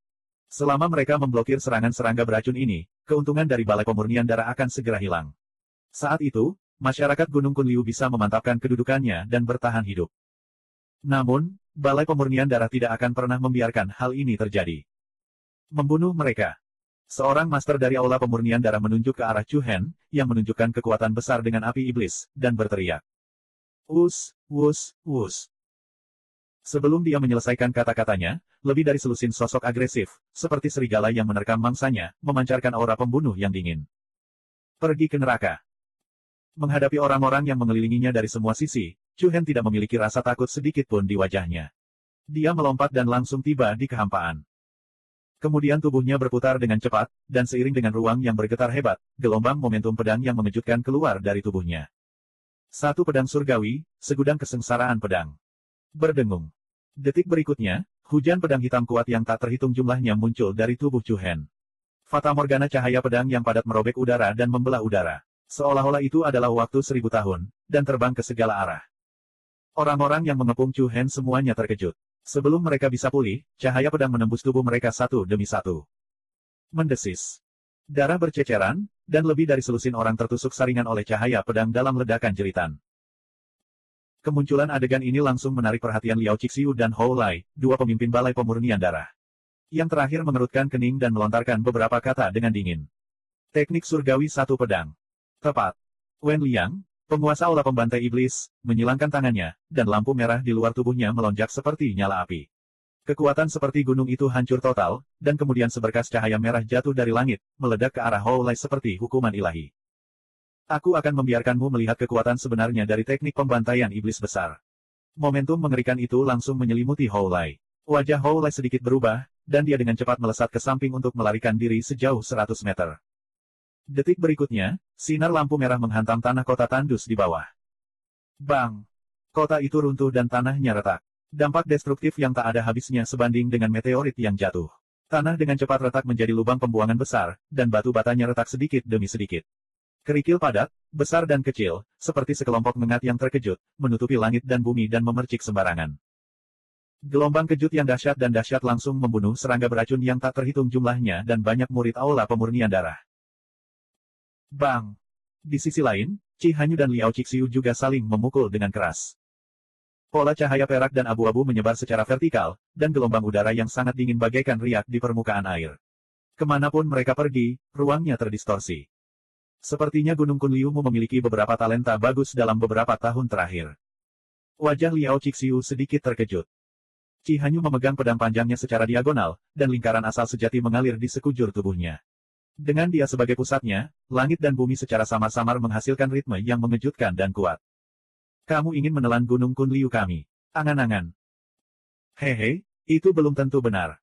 Selama mereka memblokir serangan serangga beracun ini, keuntungan dari Balai Pemurnian Darah akan segera hilang. Saat itu, masyarakat Gunung Kunliu bisa memantapkan kedudukannya dan bertahan hidup. Namun, Balai Pemurnian Darah tidak akan pernah membiarkan hal ini terjadi. Membunuh mereka. Seorang master dari Aula Pemurnian Darah menunjuk ke arah Chu Hen, yang menunjukkan kekuatan besar dengan api iblis, dan berteriak. Wus, wus, wus. Sebelum dia menyelesaikan kata-katanya, lebih dari selusin sosok agresif, seperti serigala yang menerkam mangsanya, memancarkan aura pembunuh yang dingin. Pergi ke neraka. Menghadapi orang-orang yang mengelilinginya dari semua sisi, Chu Hen tidak memiliki rasa takut sedikit pun di wajahnya. Dia melompat dan langsung tiba di kehampaan. Kemudian tubuhnya berputar dengan cepat, dan seiring dengan ruang yang bergetar hebat, gelombang momentum pedang yang mengejutkan keluar dari tubuhnya. Satu pedang surgawi, segudang kesengsaraan pedang. Berdengung. Detik berikutnya, hujan pedang hitam kuat yang tak terhitung jumlahnya muncul dari tubuh Chu Hen. Fatamorgana cahaya pedang yang padat merobek udara dan membelah udara. Seolah-olah itu adalah waktu 1000 tahun, dan terbang ke segala arah. Orang-orang yang mengepung Chu Hen semuanya terkejut. Sebelum mereka bisa pulih, cahaya pedang menembus tubuh mereka satu demi satu. Mendesis. Darah berceceran, dan lebih dari selusin orang tertusuk saringan oleh cahaya pedang dalam ledakan jeritan. Kemunculan adegan ini langsung menarik perhatian Liao Qixiu dan Hou Lai, dua pemimpin Balai Pemurnian Darah. Yang terakhir mengerutkan kening dan melontarkan beberapa kata dengan dingin. Teknik surgawi satu pedang. Tepat. Wen Liang, penguasa aula pembantai iblis, menyilangkan tangannya, dan lampu merah di luar tubuhnya melonjak seperti nyala api. Kekuatan seperti gunung itu hancur total, dan kemudian seberkas cahaya merah jatuh dari langit, meledak ke arah Hou Lai seperti hukuman ilahi. Aku akan membiarkanmu melihat kekuatan sebenarnya dari teknik pembantaian iblis besar. Momentum mengerikan itu langsung menyelimuti Hou Lai. Wajah Hou Lai sedikit berubah, dan dia dengan cepat melesat ke samping untuk melarikan diri sejauh 100 meter. Detik berikutnya, sinar lampu merah menghantam tanah kota tandus di bawah. Bang! Kota itu runtuh dan tanahnya retak. Dampak destruktif yang tak ada habisnya sebanding dengan meteorit yang jatuh. Tanah dengan cepat retak menjadi lubang pembuangan besar, dan batu batanya retak sedikit demi sedikit. Kerikil padat, besar dan kecil, seperti sekelompok mengat yang terkejut, menutupi langit dan bumi dan memercik sembarangan. Gelombang kejut yang dahsyat dan dahsyat langsung membunuh serangga beracun yang tak terhitung jumlahnya dan banyak murid Aula Pemurnian Darah. Bang! Di sisi lain, Qi Hanyu dan Liao Qixiu juga saling memukul dengan keras. Pola cahaya perak dan abu-abu menyebar secara vertikal, dan gelombang udara yang sangat dingin bagaikan riak di permukaan air. Kemanapun mereka pergi, ruangnya terdistorsi. Sepertinya Gunung Kunliu memiliki beberapa talenta bagus dalam beberapa tahun terakhir. Wajah Liao Qixiu sedikit terkejut. Qi Hanyu memegang pedang panjangnya secara diagonal, dan lingkaran asal sejati mengalir di sekujur tubuhnya. Dengan dia sebagai pusatnya, langit dan bumi secara samar-samar menghasilkan ritme yang mengejutkan dan kuat. Kamu ingin menelan Gunung Kunliu kami? Angan-angan. Hehe, itu belum tentu benar.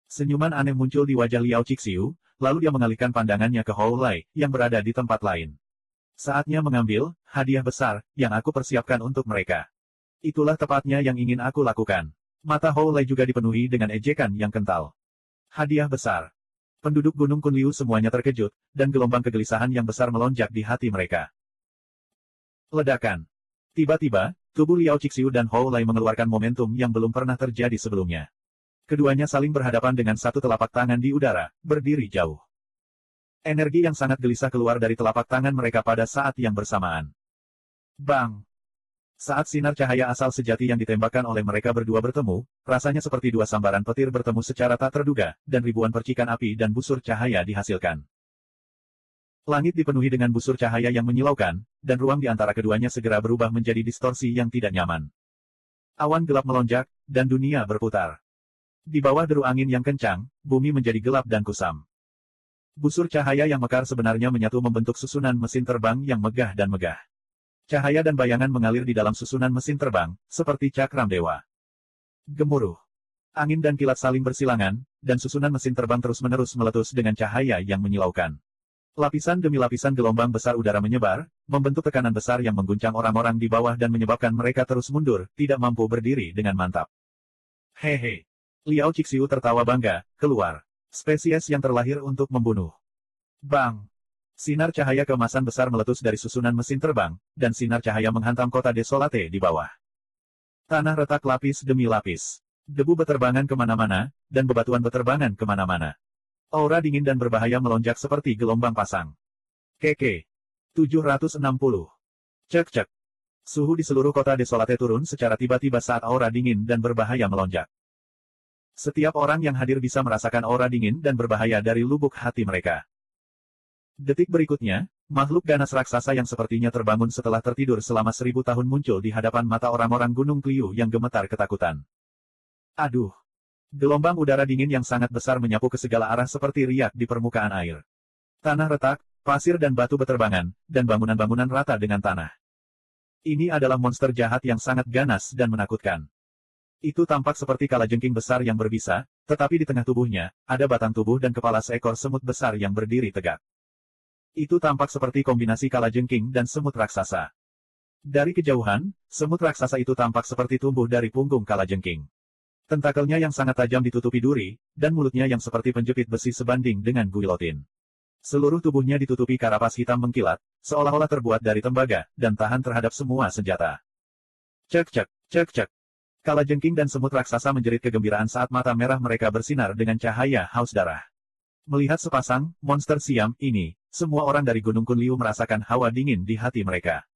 Senyuman aneh muncul di wajah Liao Qixiu, lalu dia mengalihkan pandangannya ke Hou Lai, yang berada di tempat lain. Saatnya mengambil hadiah besar yang aku persiapkan untuk mereka. Itulah tepatnya yang ingin aku lakukan. Mata Hou Lai juga dipenuhi dengan ejekan yang kental. Hadiah besar. Penduduk Gunung Kunliu semuanya terkejut, dan gelombang kegelisahan yang besar melonjak di hati mereka. Ledakan. Tiba-tiba, tubuh Liao Qixiu dan Hou Lai mengeluarkan momentum yang belum pernah terjadi sebelumnya. Keduanya saling berhadapan dengan satu telapak tangan di udara, berdiri jauh. Energi yang sangat gelisah keluar dari telapak tangan mereka pada saat yang bersamaan. Bang! Saat sinar cahaya asal sejati yang ditembakkan oleh mereka berdua bertemu, rasanya seperti dua sambaran petir bertemu secara tak terduga, dan ribuan percikan api dan busur cahaya dihasilkan. Langit dipenuhi dengan busur cahaya yang menyilaukan, dan ruang di antara keduanya segera berubah menjadi distorsi yang tidak nyaman. Awan gelap melonjak, dan dunia berputar. Di bawah deru angin yang kencang, bumi menjadi gelap dan kusam. Busur cahaya yang mekar sebenarnya menyatu membentuk susunan mesin terbang yang megah dan megah. Cahaya dan bayangan mengalir di dalam susunan mesin terbang, seperti cakram dewa. Gemuruh. Angin dan kilat saling bersilangan, dan susunan mesin terbang terus-menerus meletus dengan cahaya yang menyilaukan. Lapisan demi lapisan gelombang besar udara menyebar, membentuk tekanan besar yang mengguncang orang-orang di bawah dan menyebabkan mereka terus mundur, tidak mampu berdiri dengan mantap. Hehe. Liao Cixiu tertawa bangga, keluar. Spesies yang terlahir untuk membunuh. Bang! Sinar cahaya keemasan besar meletus dari susunan mesin terbang, dan sinar cahaya menghantam kota desolate di bawah. Tanah retak lapis demi lapis. Debu beterbangan kemana-mana, dan bebatuan beterbangan kemana-mana. Aura dingin dan berbahaya melonjak seperti gelombang pasang. Keke. 760. Cek-cek. Suhu di seluruh kota desolate turun secara tiba-tiba saat aura dingin dan berbahaya melonjak. Setiap orang yang hadir bisa merasakan aura dingin dan berbahaya dari lubuk hati mereka. Detik berikutnya, makhluk ganas raksasa yang sepertinya terbangun setelah tertidur selama 1000 tahun muncul di hadapan mata orang-orang Gunung Kliu yang gemetar ketakutan. Aduh! Gelombang udara dingin yang sangat besar menyapu ke segala arah seperti riak di permukaan air. Tanah retak, pasir dan batu beterbangan, dan bangunan-bangunan rata dengan tanah. Ini adalah monster jahat yang sangat ganas dan menakutkan. Itu tampak seperti kalajengking besar yang berbisa, tetapi di tengah tubuhnya, ada batang tubuh dan kepala seekor semut besar yang berdiri tegak. Itu tampak seperti kombinasi kalajengking dan semut raksasa. Dari kejauhan, semut raksasa itu tampak seperti tumbuh dari punggung kalajengking. Tentakelnya yang sangat tajam ditutupi duri, dan mulutnya yang seperti penjepit besi sebanding dengan guilotin. Seluruh tubuhnya ditutupi karapas hitam mengkilat, seolah-olah terbuat dari tembaga, dan tahan terhadap semua senjata. Cek-cek, cek-cek. Kalajengking dan semut raksasa menjerit kegembiraan saat mata merah mereka bersinar dengan cahaya haus darah. Melihat sepasang monster siam ini, semua orang dari Gunung Kunliu merasakan hawa dingin di hati mereka.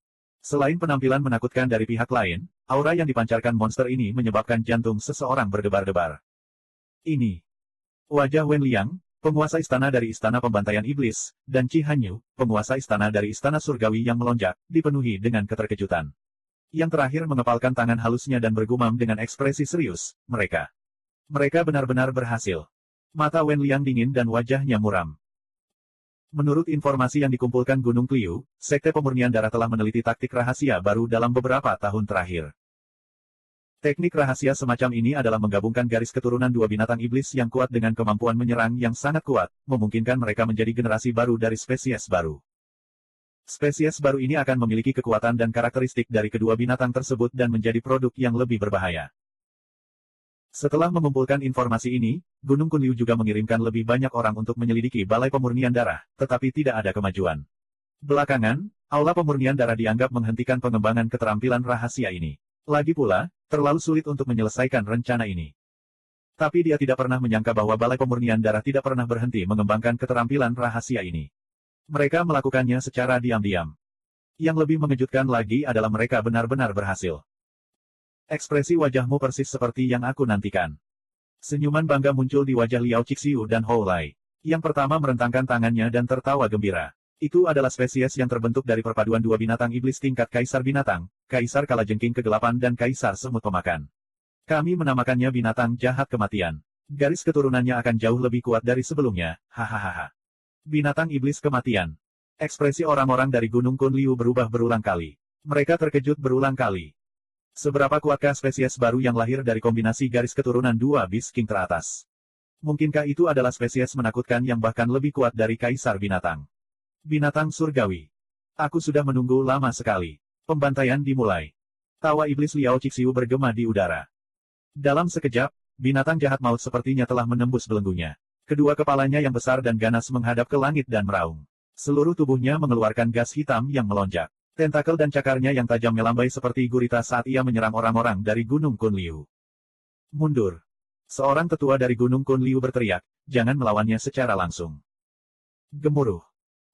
Selain penampilan menakutkan dari pihak lain, aura yang dipancarkan monster ini menyebabkan jantung seseorang berdebar-debar. Ini wajah Wen Liang, penguasa istana dari Istana Pembantaian Iblis, dan Qi Hanyu, penguasa istana dari Istana Surgawi yang melonjak, dipenuhi dengan keterkejutan. Yang terakhir mengepalkan tangan halusnya dan bergumam dengan ekspresi serius, mereka benar-benar berhasil. Mata Wen Liang dingin dan wajahnya muram. Menurut informasi yang dikumpulkan Gunung Kliu, Sekte Pemurnian Darah telah meneliti taktik rahasia baru dalam beberapa tahun terakhir. Teknik rahasia semacam ini adalah menggabungkan garis keturunan dua binatang iblis yang kuat dengan kemampuan menyerang yang sangat kuat, memungkinkan mereka menjadi generasi baru dari spesies baru. Spesies baru ini akan memiliki kekuatan dan karakteristik dari kedua binatang tersebut dan menjadi produk yang lebih berbahaya. Setelah mengumpulkan informasi ini, Gunung Kunliu juga mengirimkan lebih banyak orang untuk menyelidiki Balai Pemurnian Darah, tetapi tidak ada kemajuan. Belakangan, Aula Pemurnian Darah dianggap menghentikan pengembangan keterampilan rahasia ini. Lagi pula, terlalu sulit untuk menyelesaikan rencana ini. Tapi dia tidak pernah menyangka bahwa Balai Pemurnian Darah tidak pernah berhenti mengembangkan keterampilan rahasia ini. Mereka melakukannya secara diam-diam. Yang lebih mengejutkan lagi adalah mereka benar-benar berhasil. Ekspresi wajahmu persis seperti yang aku nantikan. Senyuman bangga muncul di wajah Liao Cixiu dan Hou Lai. Yang pertama merentangkan tangannya dan tertawa gembira. Itu adalah spesies yang terbentuk dari perpaduan dua binatang iblis tingkat Kaisar Binatang, Kaisar Kalajengking Kegelapan dan Kaisar Semut Pemakan. Kami menamakannya binatang jahat kematian. Garis keturunannya akan jauh lebih kuat dari sebelumnya, hahaha. Binatang iblis kematian. Ekspresi orang-orang dari Gunung Kunliu berubah berulang kali. Mereka terkejut berulang kali. Seberapa kuatkah spesies baru yang lahir dari kombinasi garis keturunan dua Beast King teratas? Mungkinkah itu adalah spesies menakutkan yang bahkan lebih kuat dari Kaisar Binatang? Binatang Surgawi. Aku sudah menunggu lama sekali. Pembantaian dimulai. Tawa iblis Liao Cixiu bergema di udara. Dalam sekejap, binatang jahat maut sepertinya telah menembus belenggunya. Kedua kepalanya yang besar dan ganas menghadap ke langit dan meraung. Seluruh tubuhnya mengeluarkan gas hitam yang melonjak. Tentakel dan cakarnya yang tajam melambai seperti gurita saat ia menyerang orang-orang dari Gunung Kunliu. Mundur. Seorang tetua dari Gunung Kunliu berteriak, jangan melawannya secara langsung. Gemuruh.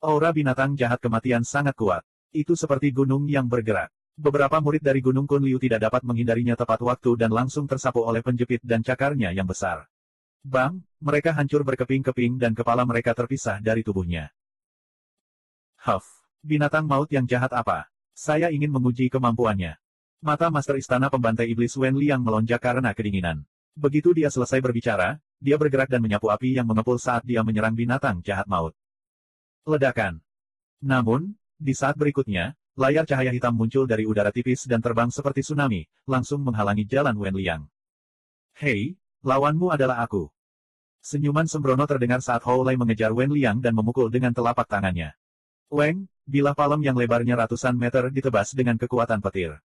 Aura binatang jahat kematian sangat kuat. Itu seperti gunung yang bergerak. Beberapa murid dari Gunung Kunliu tidak dapat menghindarinya tepat waktu dan langsung tersapu oleh penjepit dan cakarnya yang besar. Bang, mereka hancur berkeping-keping dan kepala mereka terpisah dari tubuhnya. Huff, binatang maut yang jahat apa? Saya ingin menguji kemampuannya. Mata Master Istana Pembantai Iblis Wen Liang melonjak karena kedinginan. Begitu dia selesai berbicara, dia bergerak dan menyapu api yang mengepul saat dia menyerang binatang jahat maut. Ledakan. Namun, di saat berikutnya, layar cahaya hitam muncul dari udara tipis dan terbang seperti tsunami, langsung menghalangi jalan Wen Liang. Hei, lawanmu adalah aku. Senyuman sembrono terdengar saat Hou Lai mengejar Wen Liang dan memukul dengan telapak tangannya. Weng, bilah palem yang lebarnya ratusan meter ditebas dengan kekuatan petir.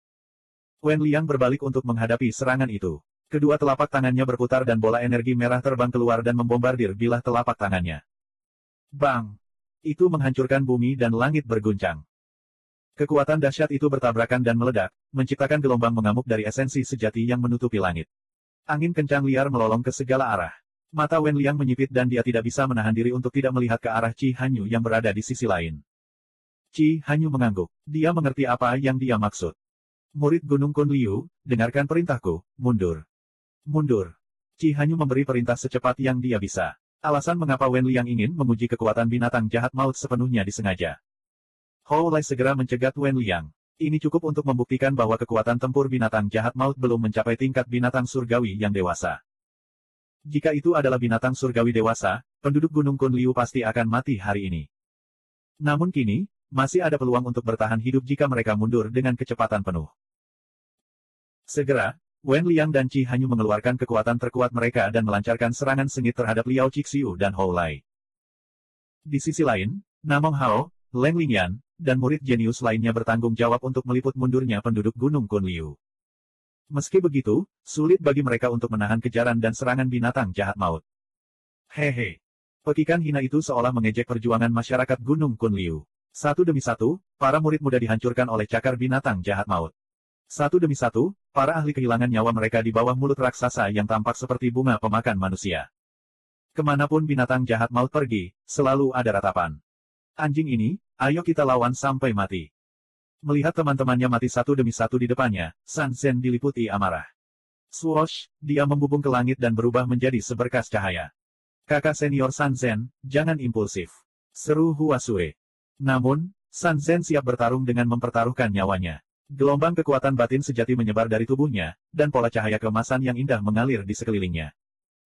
Wen Liang berbalik untuk menghadapi serangan itu. Kedua telapak tangannya berputar dan bola energi merah terbang keluar dan membombardir bilah telapak tangannya. Bang! Itu menghancurkan bumi dan langit berguncang. Kekuatan dahsyat itu bertabrakan dan meledak, menciptakan gelombang mengamuk dari esensi sejati yang menutupi langit. Angin kencang liar melolong ke segala arah. Mata Wen Liang menyipit dan dia tidak bisa menahan diri untuk tidak melihat ke arah Qi Hanyu yang berada di sisi lain. Qi Hanyu mengangguk. Dia mengerti apa yang dia maksud. Murid Gunung Kunliu, dengarkan perintahku, mundur. Mundur. Qi Hanyu memberi perintah secepat yang dia bisa. Alasan mengapa Wen Liang ingin menguji kekuatan binatang jahat maut sepenuhnya disengaja. Hou Lai segera mencegat Wen Liang. Ini cukup untuk membuktikan bahwa kekuatan tempur binatang jahat maut belum mencapai tingkat binatang surgawi yang dewasa. Jika itu adalah binatang surgawi dewasa, penduduk Gunung Kunliu pasti akan mati hari ini. Namun kini, masih ada peluang untuk bertahan hidup jika mereka mundur dengan kecepatan penuh. Segera, Wen Liang dan Qi Hanyu mengeluarkan kekuatan terkuat mereka dan melancarkan serangan sengit terhadap Liao Qixiu dan Hou Lai. Di sisi lain, Namong Hao, Leng Lingyan, dan murid jenius lainnya bertanggung jawab untuk meliput mundurnya penduduk Gunung Kunliu. Meski begitu, sulit bagi mereka untuk menahan kejaran dan serangan binatang jahat maut. Hehe. Pekikan hina itu seolah mengejek perjuangan masyarakat Gunung Kunliu. Satu demi satu, para murid muda dihancurkan oleh cakar binatang jahat maut. Satu demi satu, para ahli kehilangan nyawa mereka di bawah mulut raksasa yang tampak seperti bunga pemakan manusia. Kemanapun binatang jahat maut pergi, selalu ada ratapan. Anjing ini, ayo kita lawan sampai mati. Melihat teman-temannya mati satu demi satu di depannya, San Zhen diliputi amarah. Swoosh, dia membubung ke langit dan berubah menjadi seberkas cahaya. Kakak senior San Zhen, jangan impulsif. Seru Hua Sue. Namun, San Zhen siap bertarung dengan mempertaruhkan nyawanya. Gelombang kekuatan batin sejati menyebar dari tubuhnya, dan pola cahaya keemasan yang indah mengalir di sekelilingnya.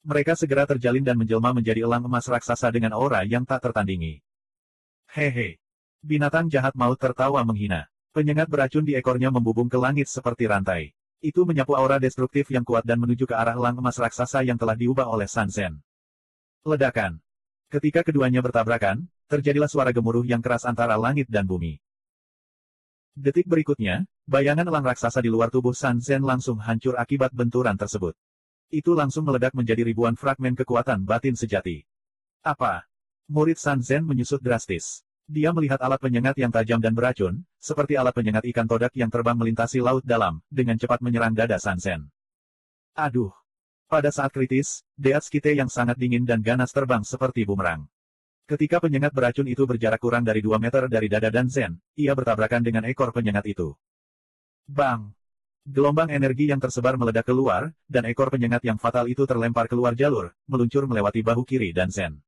Mereka segera terjalin dan menjelma menjadi elang emas raksasa dengan aura yang tak tertandingi. Hehe. Binatang jahat maut tertawa menghina. Penyengat beracun di ekornya membubung ke langit seperti rantai. Itu menyapu aura destruktif yang kuat dan menuju ke arah elang emas raksasa yang telah diubah oleh San Zhen. Ledakan. Ketika keduanya bertabrakan, terjadilah suara gemuruh yang keras antara langit dan bumi. Detik berikutnya, bayangan elang raksasa di luar tubuh San Zhen langsung hancur akibat benturan tersebut. Itu langsung meledak menjadi ribuan fragmen kekuatan batin sejati. Apa? Murid San Zhen menyusut drastis. Dia melihat alat penyengat yang tajam dan beracun, seperti alat penyengat ikan todak yang terbang melintasi laut dalam, dengan cepat menyerang dada San Zhen. Aduh! Pada saat kritis, Deats Kite yang sangat dingin dan ganas terbang seperti bumerang. Ketika penyengat beracun itu berjarak kurang dari 2 meter dari dada Dan Zhen, ia bertabrakan dengan ekor penyengat itu. Bang! Gelombang energi yang tersebar meledak keluar, dan ekor penyengat yang fatal itu terlempar keluar jalur, meluncur melewati bahu kiri Dan Zhen.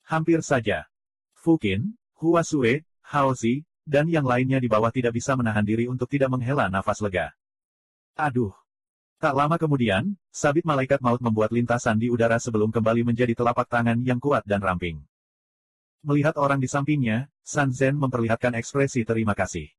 Hampir saja. Fuqin, Hua Sue, Hao Zi, dan yang lainnya di bawah tidak bisa menahan diri untuk tidak menghela nafas lega. Aduh! Tak lama kemudian, sabit malaikat maut membuat lintasan di udara sebelum kembali menjadi telapak tangan yang kuat dan ramping. Melihat orang di sampingnya, San Zhen memperlihatkan ekspresi terima kasih.